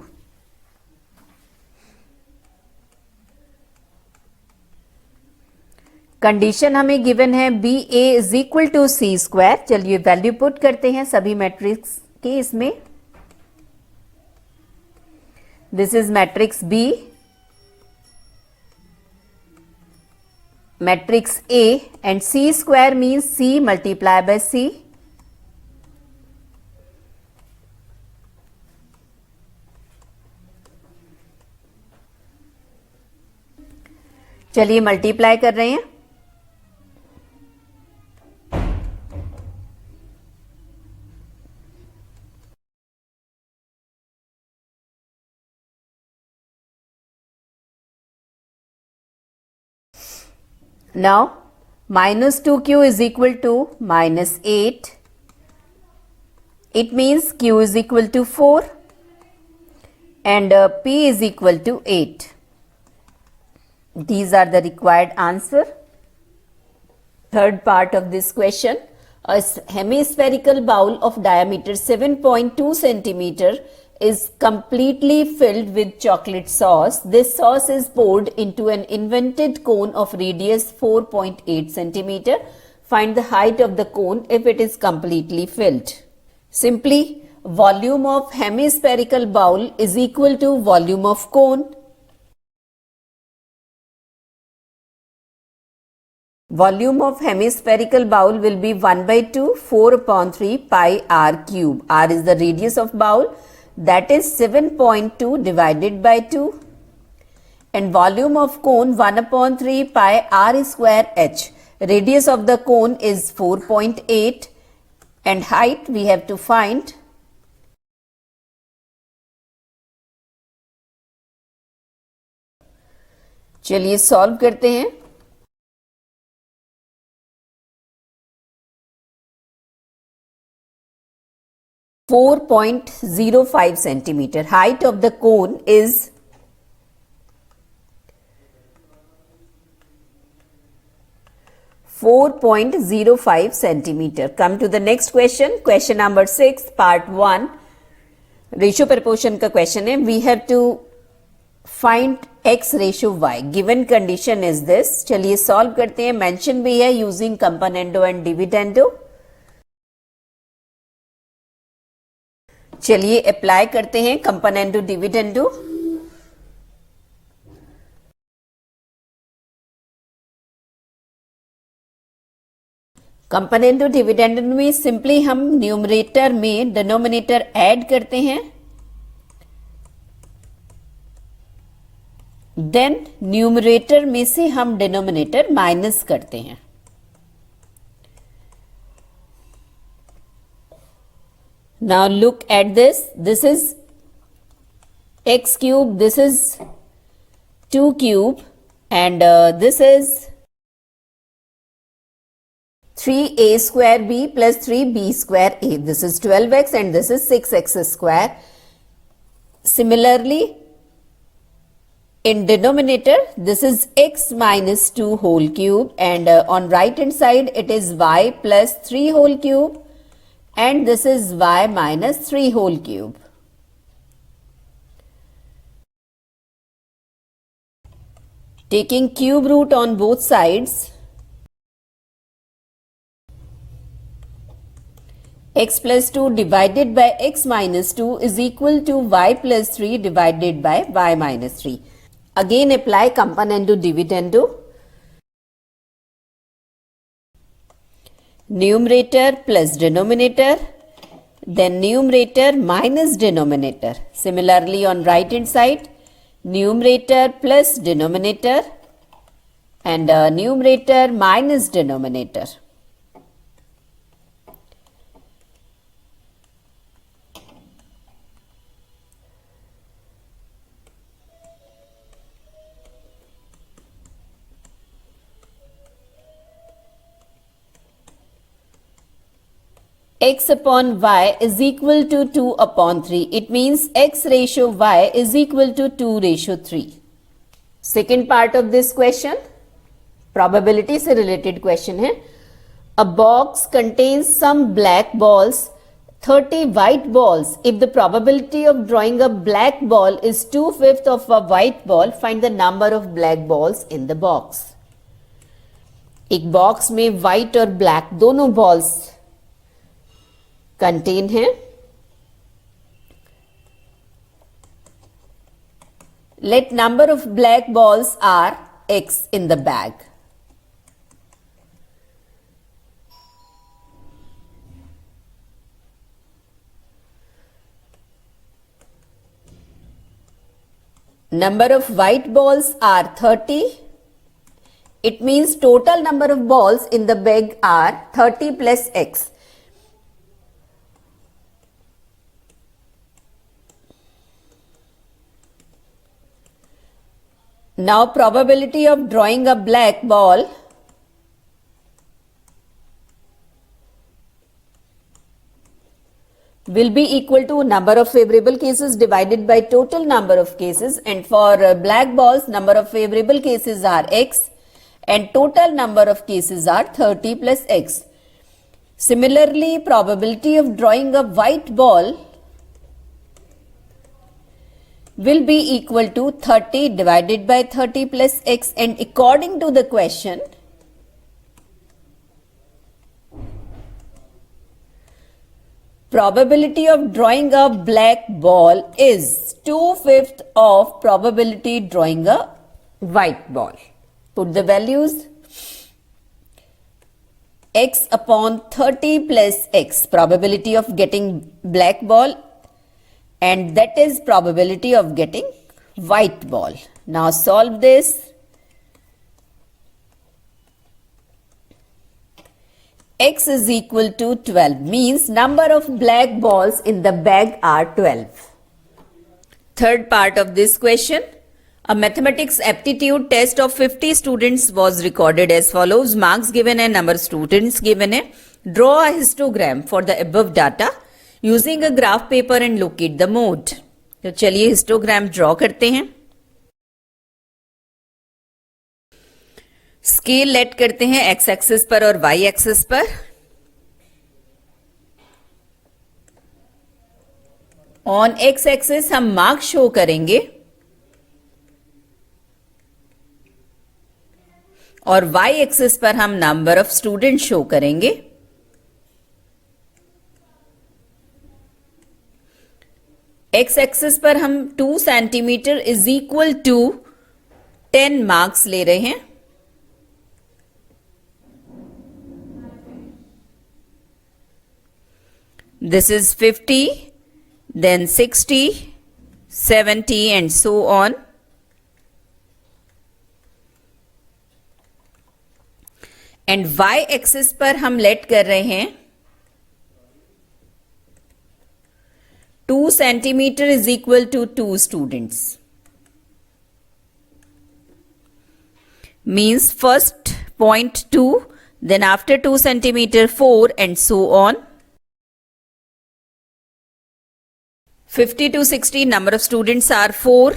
[SPEAKER 1] Condition given given है B A is equal to C square. चलिए वैल्यू पुट करते हैं सभी मैट्रिक्स के इसमें. This is matrix B, matrix A and C square means C multiply by C. चलिए मल्टीप्लाई कर रहे हैं. Now minus 2q is equal to -8. It means q is equal to 4 and p is equal to 8. These are the required answer. Third part of this question, a hemispherical bowl of diameter 7.2 centimeter is completely filled with chocolate sauce. This sauce is poured into an inverted cone of radius 4.8 centimeter. Find the height of the cone if it is completely filled. Simply, volume of hemispherical bowl is equal to volume of cone. Volume of hemispherical bowl will be 1 by 2 4 upon 3 pi r cube. R is the radius of bowl, that is 7.2 divided by 2. And volume of cone 1 upon 3 pi r square h. Radius of the cone is 4.8 and height we have to find. चलिए solve करते हैं. 4.05 centimeter. Height of the cone is 4.05 centimeter. Come to the next question. Question number 6, part 1. Ratio proportion का question है. We have to find x ratio y. Given condition is this. चलिए solve करते हैं. Mention भी है using componendo and dividendo. चलिए apply करते हैं कंपोनेंडो डिविडेंडो. कंपोनेंडो डिविडेंडो में सिंपली हम न्यूमरेटर में डिनोमिनेटर ऐड करते हैं, देन न्यूमरेटर में से हम डिनोमिनेटर माइनस करते हैं. Now look at this. This is x cube, this is 2 cube, and this is 3a square b plus 3b square a. This is 12x and this is 6x square. Similarly, in denominator, this is x minus 2 whole cube, and on right hand side it is y plus 3 whole cube. And this is y minus 3 whole cube. Taking cube root on both sides, x plus 2 divided by x minus 2 is equal to y plus 3 divided by y minus 3. Again apply componendo dividendo. Numerator plus denominator, then numerator minus denominator. Similarly on right hand side, numerator plus denominator and numerator minus denominator. X upon y is equal to 2 upon 3. It means x ratio y is equal to 2 ratio 3. Second part of this question, probability से related question है. A box contains some black balls, 30 white balls. If the probability of drawing a black ball is 2/5 of a white ball, find the number of black balls in the box. एक box में white और black दोनों balls contain है. Let number of black balls are x in the bag. Number of white balls are 30. It means total number of balls in the bag are 30 plus x. Now probability of drawing a black ball will be equal to number of favorable cases divided by total number of cases, and for black balls number of favorable cases are x and total number of cases are 30 plus x. Similarly, probability of drawing a white ball will be equal to 30 divided by 30 plus x, and according to the question, probability of drawing a black ball is 2/5 of probability drawing a white ball. Put the values. X upon 30 plus x, probability of getting black ball, and that is probability of getting white ball. Now solve this. X is equal to 12, means number of black balls in the bag are 12. Third part of this question. A mathematics aptitude test of 50 students was recorded as follows. Marks given and number of students given है. Draw a histogram for the above data using a graph paper and locate the mode. तो चलिए histogram draw करते हैं. Scale late करते हैं x axis पर और Y axis पर. ऑन एक्स एक्सिस हम मार्क शो करेंगे और वाई एक्सिस पर हम नंबर ऑफ स्टूडेंट शो करेंगे. एक्स एक्सिस पर हम 2 centimetre is equal to 10 marks ले रहे हैं. This is 50, then 60, 70 and so on. And y axis पर हम लेट कर रहे हैं 2 centimeter is equal to 2 students. Means first point 2, then after 2 centimeter 4 and so on. 50 to 60 number of students are 4.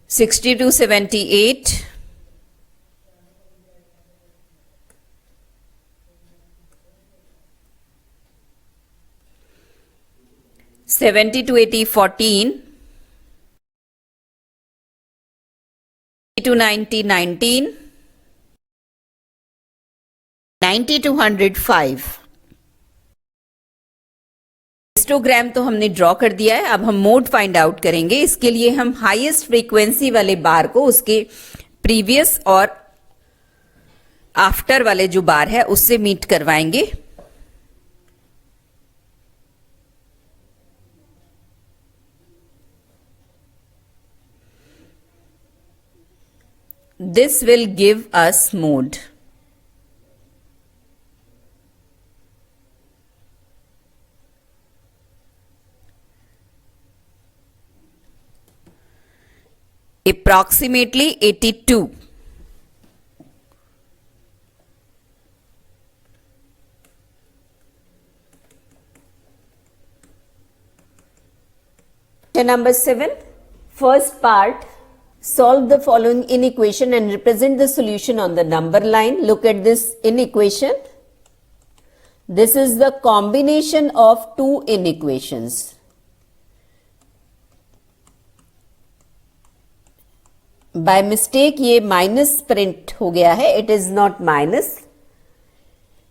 [SPEAKER 1] Sixty to 78. 70 to 80, 14. To 90, 19. 90 to 100, 5. Histogram तो हमने draw कर दिया है. अब हम मोड फाइंड आउट करेंगे. इसके लिए हम हाईएस्ट फ्रीक्वेंसी वाले बार को उसके प्रीवियस और आफ्टर वाले जो बार है उससे मीट करवाएंगे. This will give us mode. Approximately 82. Number 7, first part. Solve the following inequation and represent the solution on the number line. Look at this inequation. This is the combination of two inequations. By mistake ये minus print हो गया है. It is not minus.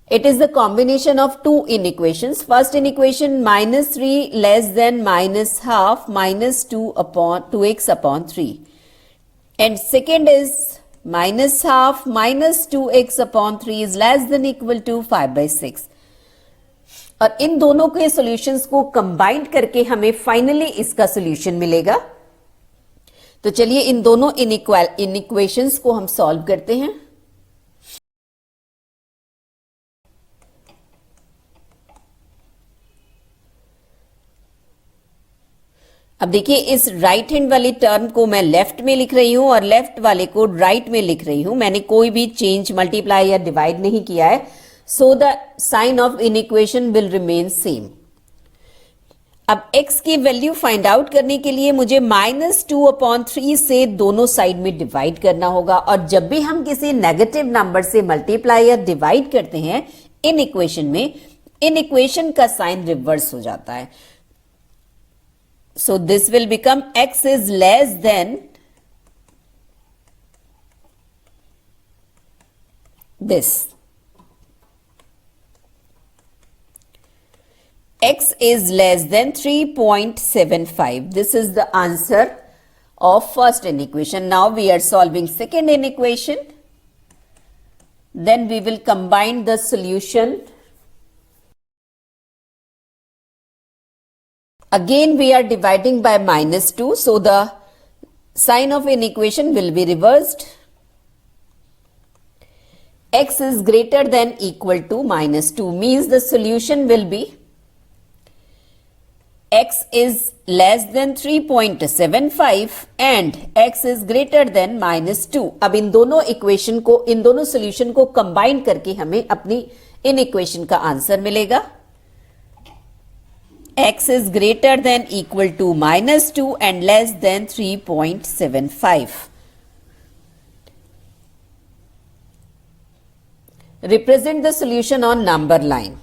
[SPEAKER 1] It is the combination of two inequations. First inequation minus 3 less than minus half minus 2x upon 3. And second is minus half minus 2x upon 3 is less than equal to 5/6. और इन दोनों के solutions को combine करके हमें finally इसका solution मिलेगा. तो चलिए इन दोनों इनइक्वेशंस को हम सॉल्व करते हैं. अब देखिए इस राइट हैंड वाली टर्म को मैं लेफ्ट में लिख रही हूं और लेफ्ट वाले को राइट में लिख रही हूं. मैंने कोई भी चेंज मल्टीप्लाई या डिवाइड नहीं किया है. so the sign of inequation will remain same. अब x की वैल्यू फाइंड आउट करने के लिए मुझे -2/3 से दोनों साइड में डिवाइड करना होगा, और जब भी हम किसी नेगेटिव नंबर से मल्टीप्लाई या डिवाइड करते हैं इन इक्वेशन में, इन इक्वेशन का साइन रिवर्स हो जाता है. So this will become x is less than this. X is less than 3.75. This is the answer of first inequation. Now we are solving second inequation. Then we will combine the solution. Again we are dividing by -2. So the sign of inequation will be reversed. X is greater than equal to -2 means the solution will be x is less than 3.75 and x is greater than -2. अब इन दोनों equation को, इन दोनों solution को combine करके हमें अपनी in equation का answer मिलेगा. x is greater than equal to -2 and less than 3.75. Represent the solution on number line.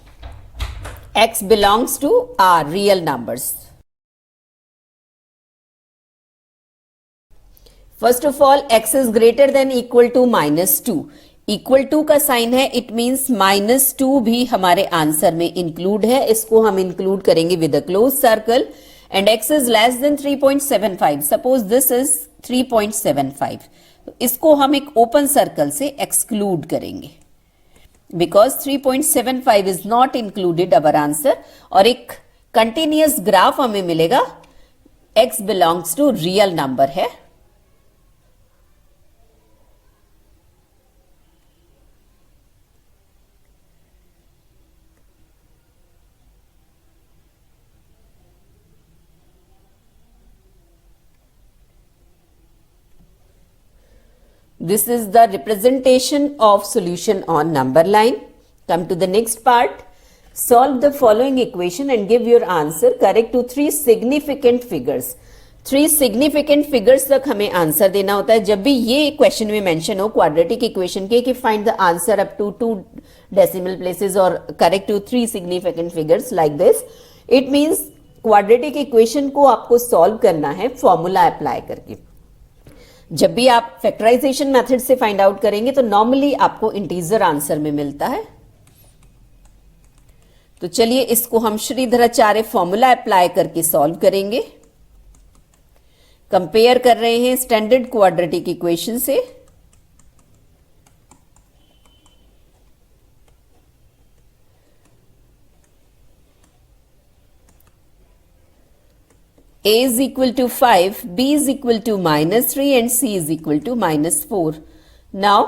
[SPEAKER 1] X belongs to our real numbers. First of all, x is greater than equal to -2. Equal to का sign है, it means -2 भी हमारे answer में include है. इसको हम include करेंगे with a close circle. And x is less than 3.75. Suppose this is 3.75. इसको हम एक ओपन सर्कल से एक्सक्लूड करेंगे because 3.75 is not included our answer. और एक कंटिन्यूअस ग्राफ हमें मिलेगा. x belongs to real number है. This is the representation of solution on number line. Come to the next part. Solve the following equation and give your answer correct to 3 significant figures. 3 significant figures तक हमें answer देना होता है. जब भी ये question में मेंशन हो क्वाड्रेटिक इक्वेशन के कि find the answer up to 2 decimal places और correct to 3 significant figures like this, it means quadratic equation को आपको सॉल्व करना है फॉर्मूला अप्लाई करके. जब भी आप फैक्टराइजेशन मेथड से फाइंड आउट करेंगे तो नॉर्मली आपको इंटीजर आंसर में मिलता है. तो चलिए इसको हम श्रीधराचार्य फॉर्मूला अप्लाई करके सॉल्व करेंगे. कंपेयर कर रहे हैं स्टैंडर्ड क्वाड्रेटिक इक्वेशन से. A is equal to 5, B is equal to -3 and C is equal to -4. Now,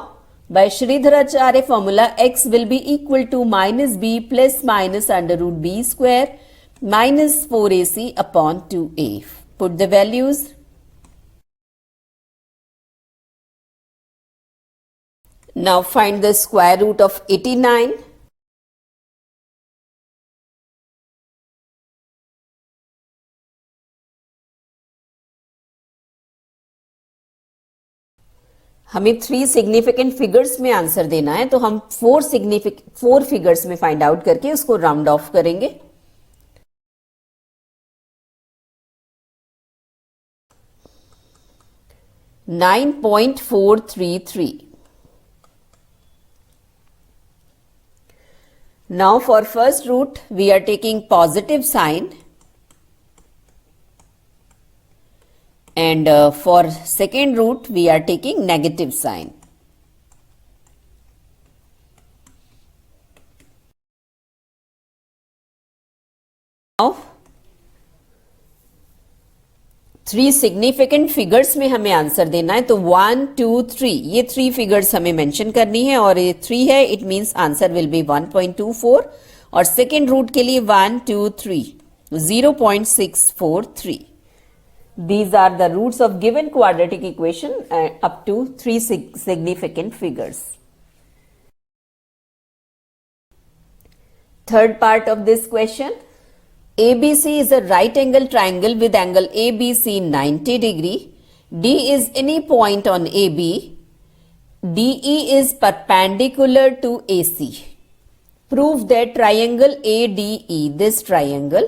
[SPEAKER 1] by Sridharacharya formula, x will be equal to -b plus minus under root b square minus 4ac upon 2a. Put the values. Now find the square root of 89. हमें 3 significant figures में answer देना है, तो हम 4 figures में find out करके उसको round off करेंगे. $9.433. Now for first root we are taking positive sign. And for second root we are taking negative sign. Now 3 significant figures में हमें आंसर देना है, तो 1, 2, 3 ये 3 फिगर्स हमें मेंशन करनी है और ये 3 है, it means answer will be 1.24 और सेकेंड रूट के लिए 1, 2, 3 0.643. These are the roots of given quadratic equation up to 3 significant figures. Third part of this question. ABC is a right angle triangle with angle ABC 90 degree. D is any point on AB. DE is perpendicular to AC. Prove that triangle ADE, this triangle,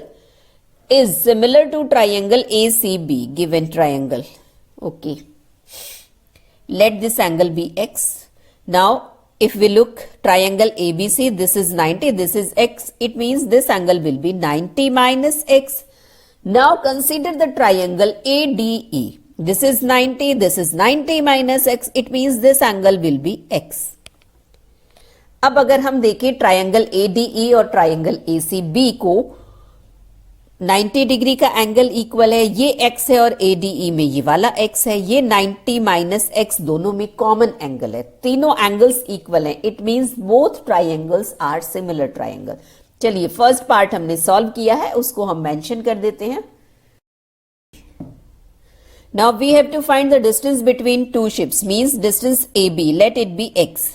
[SPEAKER 1] is similar to triangle ACB, given triangle. Okay. Let this angle be X. Now, if we look triangle ABC, this is 90, this is X. It means this angle will be 90 minus X. Now consider the triangle ADE. This is 90 minus X. It means this angle will be X. अब अगर हम देखें triangle ADE और triangle ACB को 90 degree का angle equal है, ये x है और ADE में ये वाला x है, ये 90 माइनस x दोनों में कॉमन एंगल है, तीनों एंगल्स इक्वल हैं. It means both triangles are similar triangle. चलिए फर्स्ट पार्ट हमने सॉल्व किया है, उसको हम मेंशन कर देते हैं. Now we have to find the distance between two ships, means distance AB, let it be x.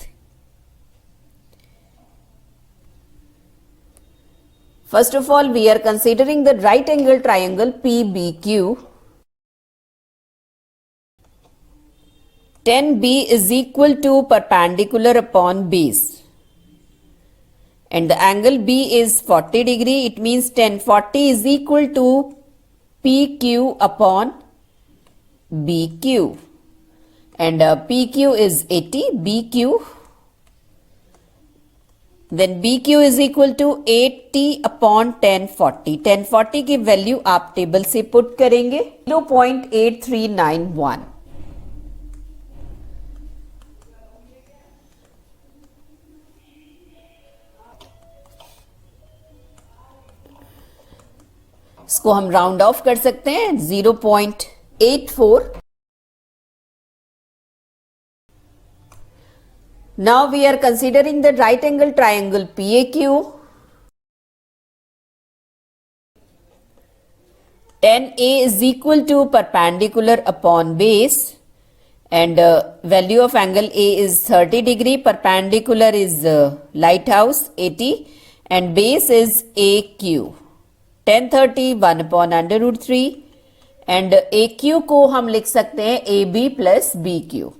[SPEAKER 1] First of all, we are considering the right angle triangle PBQ. Tan B is equal to perpendicular upon base. And the angle B is 40 degree. It means tan 40 is equal to PQ upon BQ. And PQ is 80, BQ. Then BQ is equal to 80 upon tan 40. tan 40 की value आप table से put करेंगे 0.8391. इसको हम round of कर सकते हैं 0.84. Now we are considering the right angle triangle PAQ. Tan A is equal to perpendicular upon base, and value of angle A is 30 degree, perpendicular is lighthouse 80, and base is AQ. Tan 30 1 upon under root 3, and AQ को हम लिख सकते हैं AB plus BQ.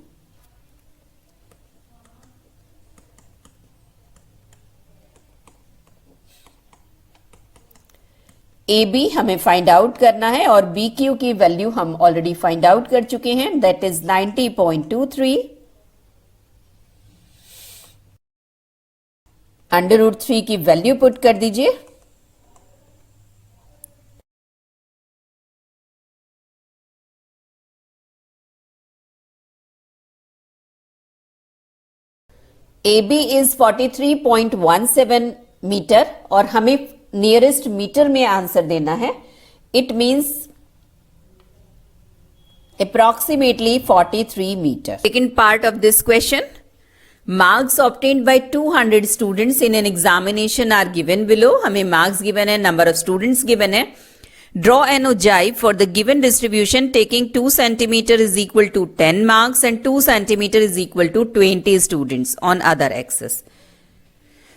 [SPEAKER 1] AB हमें find out करना है और BQ की वैल्यू हम ऑलरेडी फाइंड आउट कर चुके हैं, दैट इज 90.23. अंडर रूट 3 की वैल्यू पुट कर दीजिए. AB इज 43.17 मीटर और हमें नियरेस्ट मीटर में आंसर देना है. It means approximately 43 metre. Second part of this question, marks obtained by 200 students in an examination are given below. हमें marks given है, नंबर ऑफ स्टूडेंट्स गिवन है. Draw an ogive for the given distribution taking 2 centimetre is equal to 10 marks and 2 centimetre is equal to 20 students on other axes.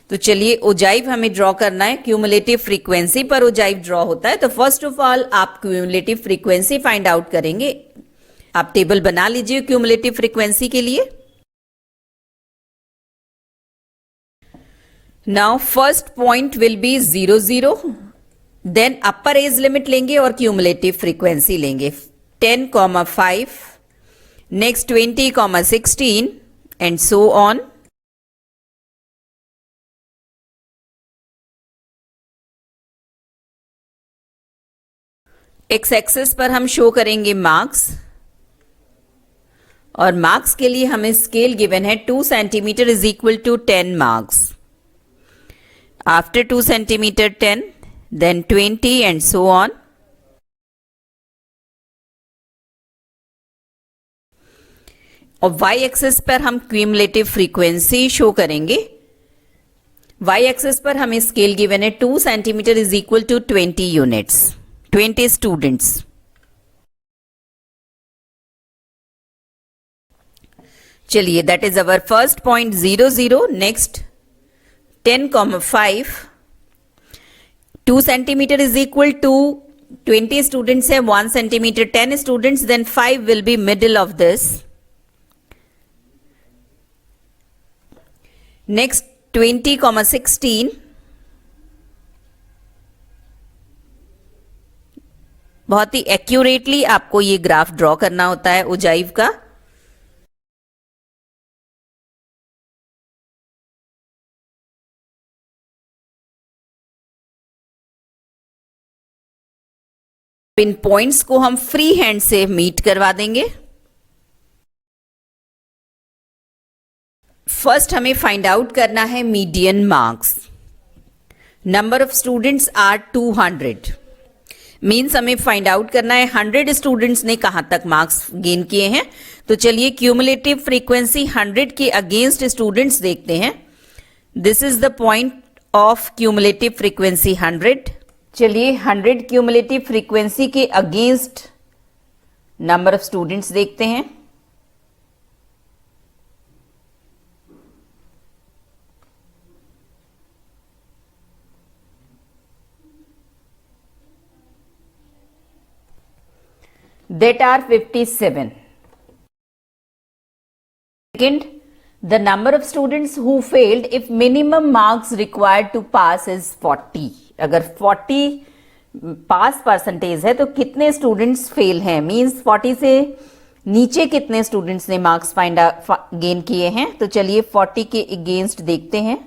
[SPEAKER 1] तो चलिए ogive हमें draw करना है. Cumulative frequency पर ogive draw होता है. तो फर्स्ट ऑफ ऑल आप क्यूमुलेटिव फ्रीक्वेंसी फाइंड आउट करेंगे. आप टेबल बना लीजिए क्यूमुलेटिव फ्रीक्वेंसी के लिए. Now first point will be 0 0, then upper edge limit लेंगे और क्यूमुलेटिव फ्रीक्वेंसी लेंगे 10,5, next 20,16 and so on. X axis पर हम शो करेंगे मार्क्स और मार्क्स के लिए हमें स्केल गिवन है 2 centimetre is equal to 10 marks. After 2 centimeter 10, then 20 and so on. और वाई एक्सिस पर हम क्यूमुलेटिव फ्रीक्वेंसी शो करेंगे. वाई एक्सिस पर हमें स्केल गिवन है 2 centimetre is equal to 20 units, 20 students. चलिए that is our first point 0 0. Next 10,5 2 centimeter is equal to 20 students है, 1 centimeter 10 students, then 5 will be middle of this. Next 20,16. बहुत ही accurately आपको ये graph draw करना होता है उजाइव का। इन पॉइंट्स को हम फ्री हैंड से मीट करवा देंगे। फर्स्ट हमें फाइंड आउट करना है median marks. Number of students are 200, means हमें फाइंड आउट करना है 100 स्टूडेंट्स ने कहां तक मार्क्स गेन किए हैं। तो चलिए क्यूमुलेटिव फ्रीक्वेंसी 100 के अगेंस्ट स्टूडेंट्स देखते हैं। This is the point of cumulative frequency 100। चलिए 100 क्यूमुलेटिव फ्रीक्वेंसी के अगेंस्ट नंबर ऑफ स्टूडेंट्स देखते हैं। That are 57. Second, the number of students who failed if minimum marks required to pass is 40. अगर 40 पास percentage है तो कितने स्टूडेंट्स फेल हैं, means 40 से नीचे कितने स्टूडेंट्स ने मार्क्स गेन किए हैं। तो चलिए 40 के अगेंस्ट देखते हैं।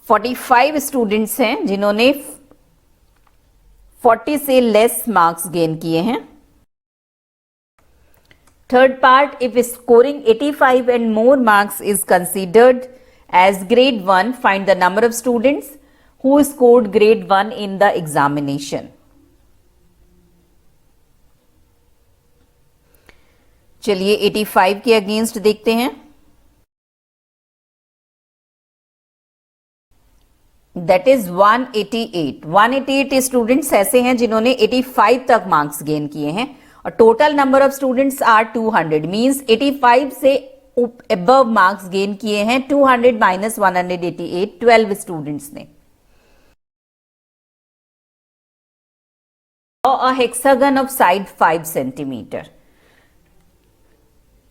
[SPEAKER 1] 45 स्टूडेंट्स हैं जिन्होंने 40 से लेस मार्क्स गेन किए हैं। Third part, if scoring 85 and more marks is considered as grade 1, find the number of students who scored grade 1 in the examination. चलिए 85 के अगेंस्ट देखते हैं। That is 188। 188 स्टूडेंट्स ऐसे हैं जिन्होंने 85 तक मार्क्स गेन किए हैं और total number of students are 200, means 85 से अबव मार्क्स गेन किए हैं 200 माइनस 188, 12 स्टूडेंट्स ने। A hexagon of side 5 centimeter.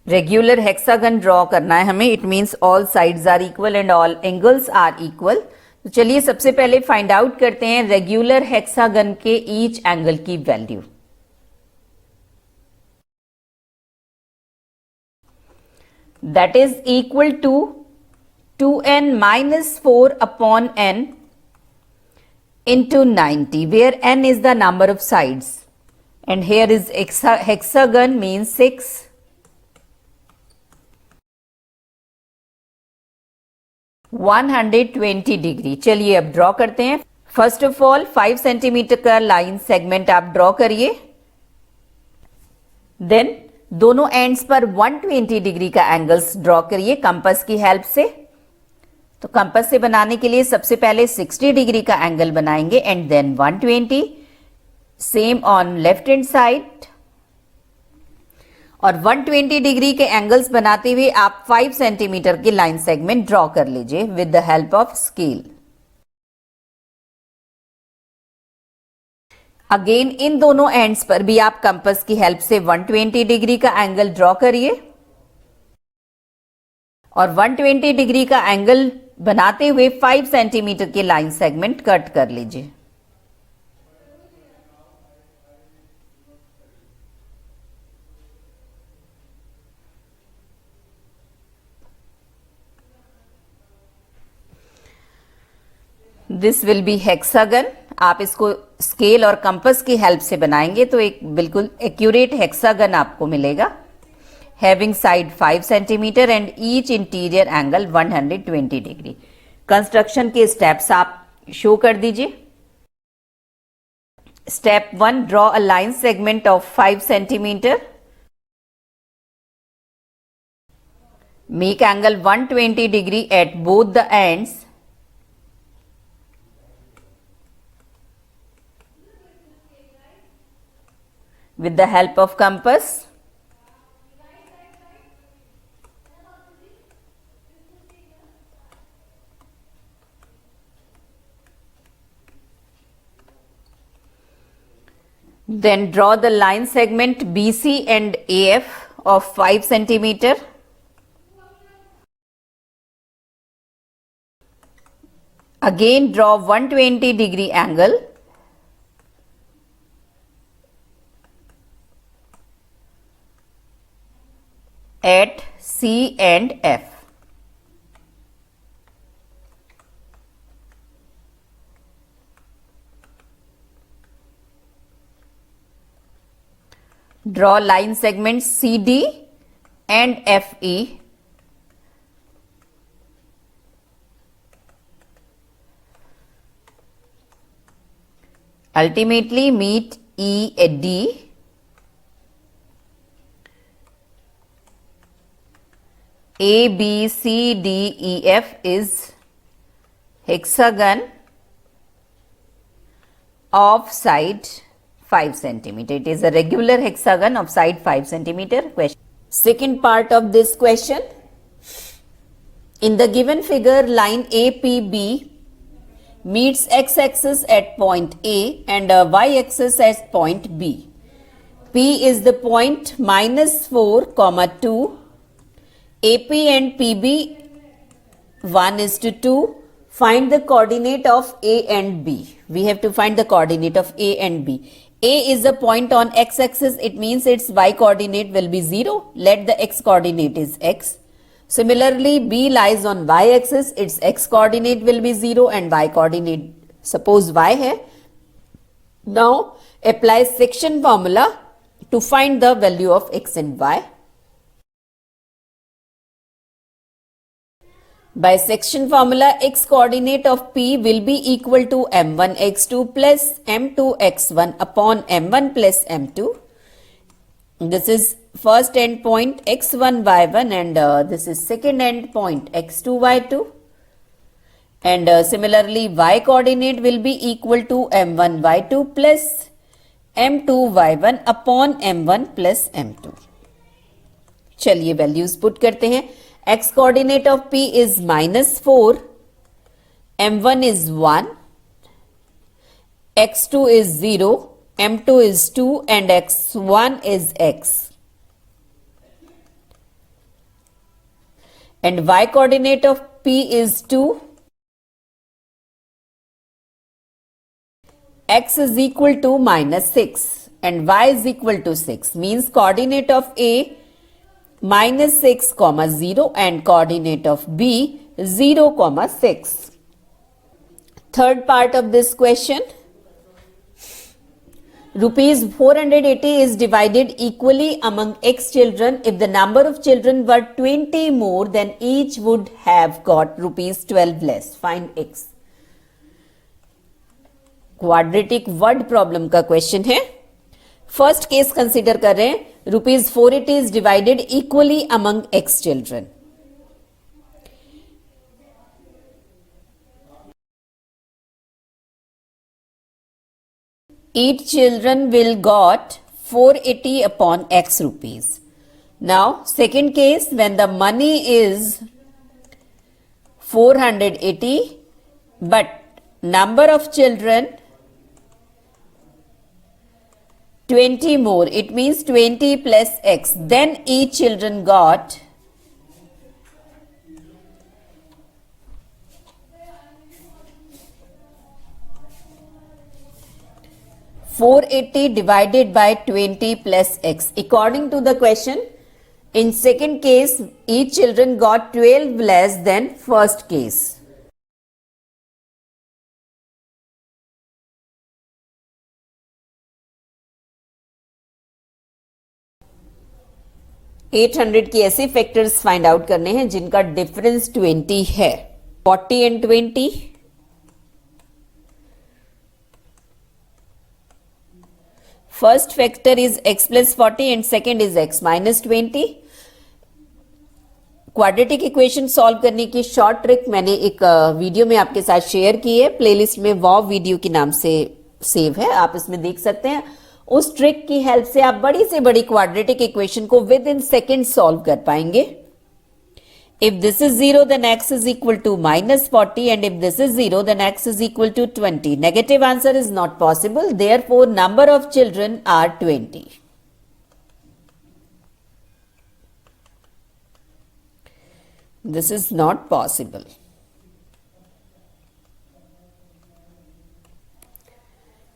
[SPEAKER 1] Regular hexagon draw करना है हमें। It means all sides are equal and all angles are equal. तो चलिए सबसे पहले फाइंड आउट करते हैं रेगुलर हेक्सागन के ईच एंगल की value. That is equal to 2n minus 4 upon n into 90, where n is the number of sides and here is hexagon means 6. (120 degree. चलिए अब ड्रॉ करते हैं। फर्स्ट ऑफ ऑल 5 सेंटीमीटर का line segment आप draw करिए। Then दोनों ends पर 120 degree का एंगल्स ड्रॉ करिए कंपास की हेल्प से। तो कंपास से बनाने के लिए सबसे पहले 60 डिग्री का एंगल बनाएंगे and then 120, same on left hand side. और 120 डिग्री के एंगल्स बनाते हुए आप 5 सेंटीमीटर की लाइन सेगमेंट ड्रॉ कर लीजिए with the help of scale. Again in दोनों एंड्स पर भी आप कंपास की हेल्प से 120 डिग्री का एंगल ड्रॉ करिए और 120 डिग्री का एंगल बनाते हुए 5 सेंटीमीटर की लाइन सेगमेंट कट कर लीजिए। This will be hexagon. आप इसको स्केल और कंपास की हेल्प से बनाएंगे तो एक बिल्कुल एक्यूरेट हेक्सागन आपको मिलेगा, having side 5 centimetre and each interior angle 120 degree. Construction के स्टेप्स आप शो कर दीजिए। Step 1, draw a line segment of 5 centimetre. Make angle 120 degree at both the ends. with the help of compass. Then draw the line segment BC and AF of 5 centimeter. Again draw 120-degree angle. At C and F. Draw line segments CD and FE. Ultimately meet E at D. A, B, C, D, E, F is hexagon of side 5 centimeter. It is a regular hexagon of side 5 centimeter. Question. Second part of this question. In the given figure, line APB meets x-axis at point A and y-axis at point B. P is the point -4, 2. AP and PB 1:2. Find the coordinate of A and B. We have to find the coordinate of A and B. A is a point on x-axis. It means its y coordinate will be 0. Let the x coordinate is x. Similarly, B lies on y-axis. Its x coordinate will be 0 and y coordinate, suppose y hai. Now, apply section formula to find the value of x and y. By section formula, x coordinate of P will be equal to m1 x2 plus m2 x1 upon m1 plus m2. This is first end point x1 y1 and this is second end point x2 y2. And similarly, y coordinate will be equal to m1 y2 plus m2 y1 upon m1 plus m2. चलिए values put करते हैं. X coordinate of P is -4, M1 is 1, X2 is 0, M2 is 2 and X1 is X. And Y coordinate of P is 2, X is equal to -6 and Y is equal to 6, means coordinate of A -6, 0 and coordinate of B 0, 6. Third part of this question. Rupees 480 is divided equally among x children. If the number of children were 20 more, then each would have got rupees 12 less. Find x. Quadratic word problem का question है. First case consider कर रहे हैं. Rupees 480 is divided equally among x children. Each children will got 480 upon x rupees. Now second case, when the money is 480 but number of children 20 more, it means 20 plus x, then each children got 480 divided by 20 plus x. According to the question, in second case, each children got 12 less than first case. $800 की ऐसे factors find out करने हैं जिनका difference 20 है. 40 and 20. First factor is x plus 40 and second is x minus 20. Quadratic equation solve करने की short trick मैंने एक वीडियो में आपके साथ शेयर की है. प्लेलिस्ट में वॉव वीडियो के नाम से सेव है, आप इसमें देख सकते हैं. उस ट्रिक की हेल्प से आप बड़ी से बड़ी क्वाड्रेटिक इक्वेशन को विद इन सेकेंड सॉल्व कर पाएंगे. If this is 0, then x is equal to minus 40, and if this is 0, then x is equal to 20. Negative answer is not possible. Therefore, number of children are 20. This is not possible.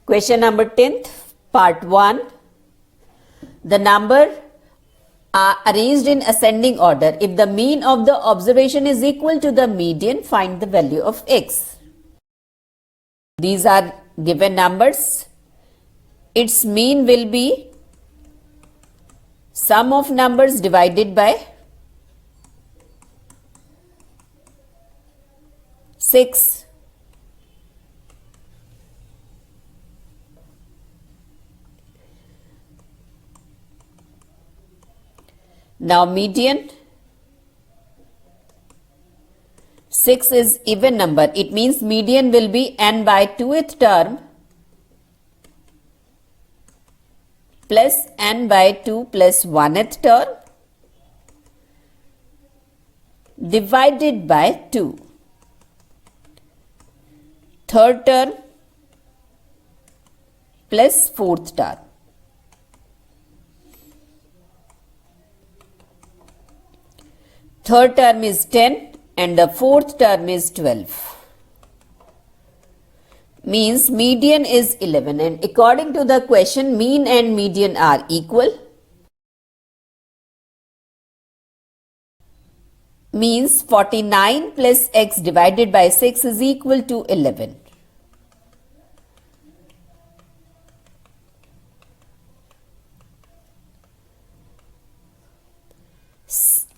[SPEAKER 1] Question number 10th, part 1. The number are arranged in ascending order. If the mean of the observation is equal to the median, find the value of x. These are given numbers. Its mean will be sum of numbers divided by 6. Now median, 6 is even number. It means median will be n by 2th term plus n by 2 plus 1th term divided by 2. Third term plus 4th term. Third term is 10 and the fourth term is 12. Means median is 11, and according to the question, mean and median are equal. Means 49 plus x divided by 6 is equal to 11.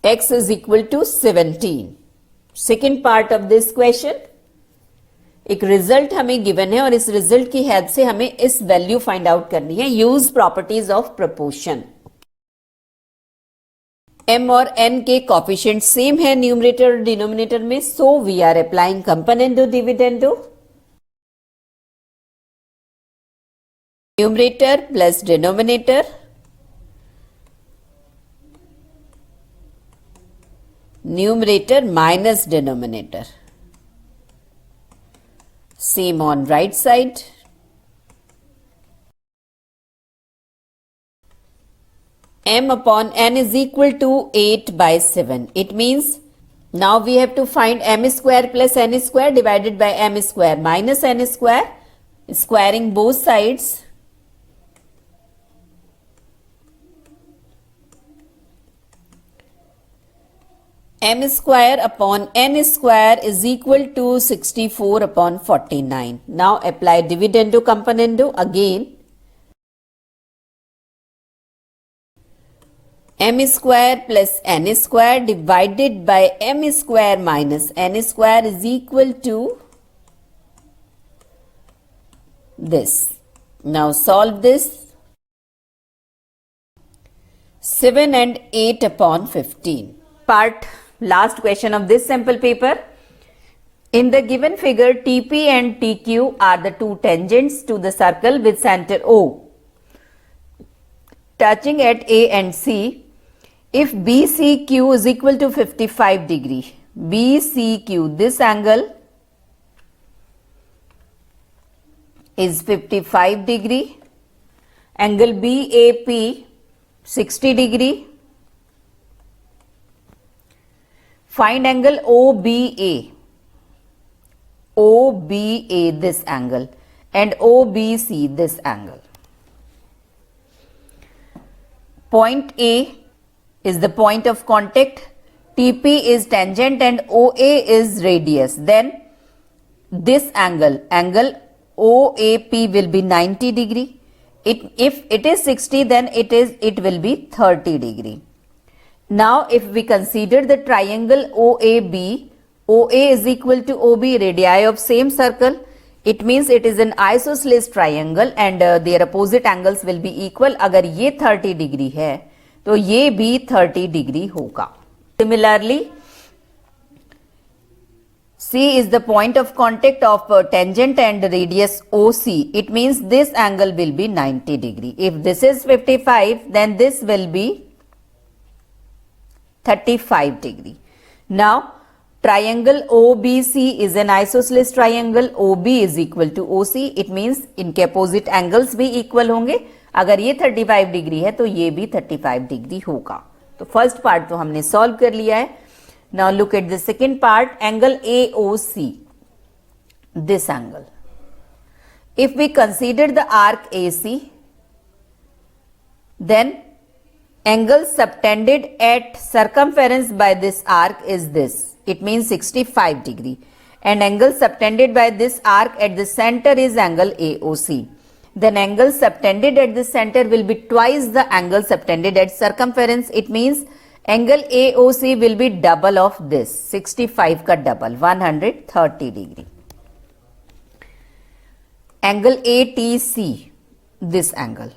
[SPEAKER 1] X is equal to 17. Second part of this question, एक result हमें given है और इस result की help से हमें इस value find out करनी है. Use properties of proportion. m और n के कोफिशिएंट सेम है न्यूमरेटर और डिनोमिनेटर में, so we are applying componendo dividendo. Numerator plus denominator, numerator minus denominator. Same on right side. M upon n is equal to 8 by 7. It means now we have to find m square plus n square divided by m square minus n square, squaring both sides. M square upon n square is equal to 64 upon 49. Now apply dividendo componendo again. M square plus n square divided by m square minus n square is equal to this. Now solve this. 7 and 8 upon 15. Part last question of this sample paper. In the given figure, TP and TQ are the two tangents to the circle with center O touching at A and C. If BCQ is equal to 55 degree, BCQ, this angle is 55 degree, angle BAP 60 degree. Find angle OBA. OBA, this angle, and OBC, this angle. Point A is the point of contact, TP is tangent and OA is radius. Then this angle, angle OAP will be 90 degree. If it is 60, then it will be 30 degree. Now if we consider the triangle OAB, OA is equal to OB, radii of same circle, it means it is an isosceles triangle and their opposite angles will be equal. अगर ये 30 degree है तो ये भी 30 degree होगा. Similarly, C is the point of contact of tangent and radius OC. It means this angle will be 90 degree. If this is 55, then this will be 35 degree. Now triangle OBC is an isosceles triangle. OB is equal to OC. It means इनके opposite angles भी equal होंगे. अगर ये 35 degree है तो ये भी 35 degree होगा. तो फर्स्ट पार्ट तो हमने सॉल्व कर लिया है. Now look at the second part. Angle AOC, this angle. If we consider the arc AC, then angle subtended at circumference by this arc is this. It means 65 degree. And angle subtended by this arc at the center is angle AOC. Then angle subtended at the center will be twice the angle subtended at circumference. It means angle AOC will be double of this. 65 का double, 130 degree. Angle ATC, this angle.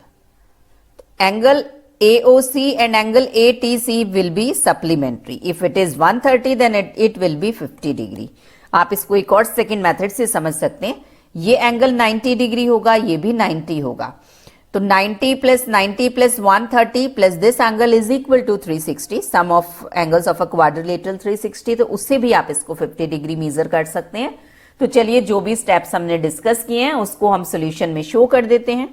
[SPEAKER 1] Angle AOC and angle ATC will be supplementary. If it is 130 then it will be 50 degree. आप इसको एक और second method से समझ सकते हैं. ये एंगल 90 डिग्री होगा, ये भी 90 होगा. तो 90 plus 130 plus this angle is equal to 360. Sum of angles of a quadrilateral 360. तो उससे भी आप इसको 50 डिग्री मेजर कर सकते हैं. तो चलिए जो भी स्टेप्स हमने डिस्कस किए हैं उसको हम सॉल्यूशन में शो कर देते हैं.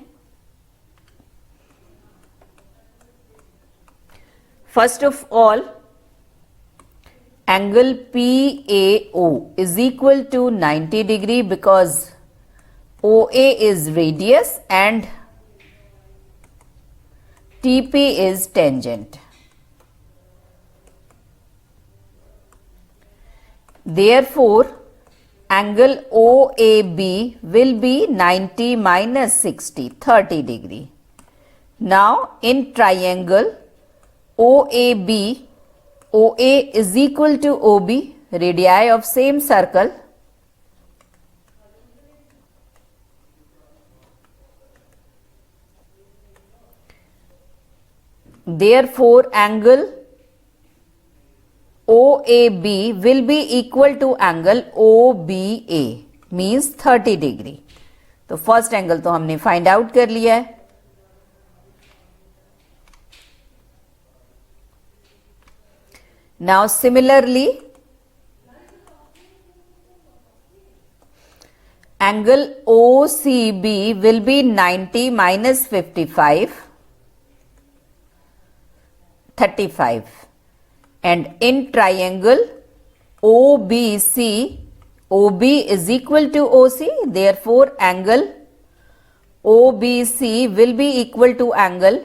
[SPEAKER 1] First of all, angle PAO is equal to 90 degree because OA is radius and TP is tangent. Therefore, angle OAB will be 90 minus 60, 30 degree. Now, in triangle OAB, OA is equal to OB, radii of same circle. Therefore, angle OAB will be equal to angle OBA, means 30 degree. तो first angle तो हमने find out कर लिया है. Now similarly, angle OCB will be 90 minus 55, 35. And in triangle OBC, OB is equal to OC. Therefore, angle OBC will be equal to angle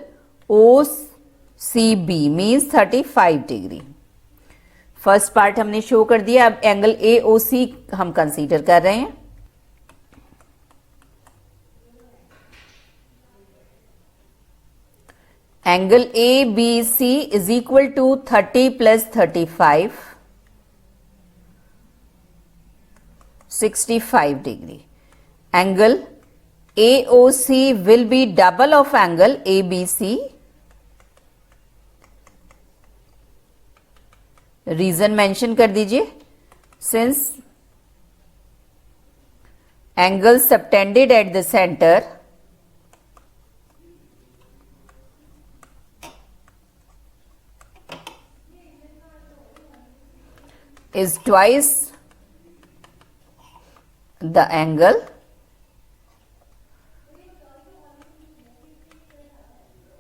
[SPEAKER 1] OCB, means 35 degree. First part हमने show कर दिया. अब angle AOC हम consider कर रहे हैं. Angle ABC is equal to 30 plus 35, 65 degree. Angle AOC will be double of angle ABC. Reason mention कर दीजिए. Since angle subtended at the centre is twice the angle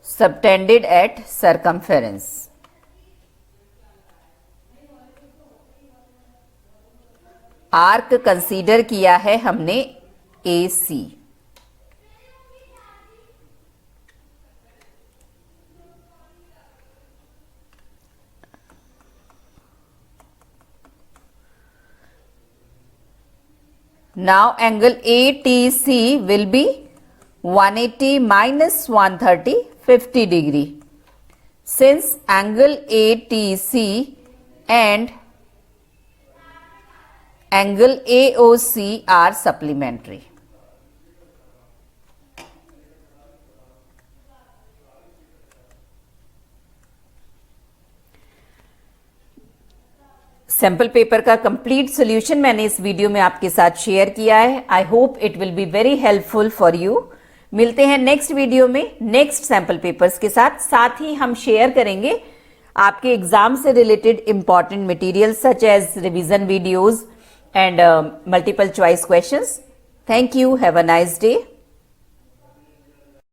[SPEAKER 1] subtended at circumference. Arc consider किया है हमने AC. Now angle ATC will be 180 minus 130, 50 degree. Since angle ATC and angle AOC are supplementary. Sample paper का complete solution मैंने इस video में आपके साथ share किया है. I hope it will be very helpful for you. मिलते हैं नेक्स्ट वीडियो में नेक्स्ट सैंपल पेपर्स के साथ. साथ ही हम शेयर करेंगे आपके एग्जाम से related important material such as revision videos and multiple choice questions. Thank you. Have a nice day.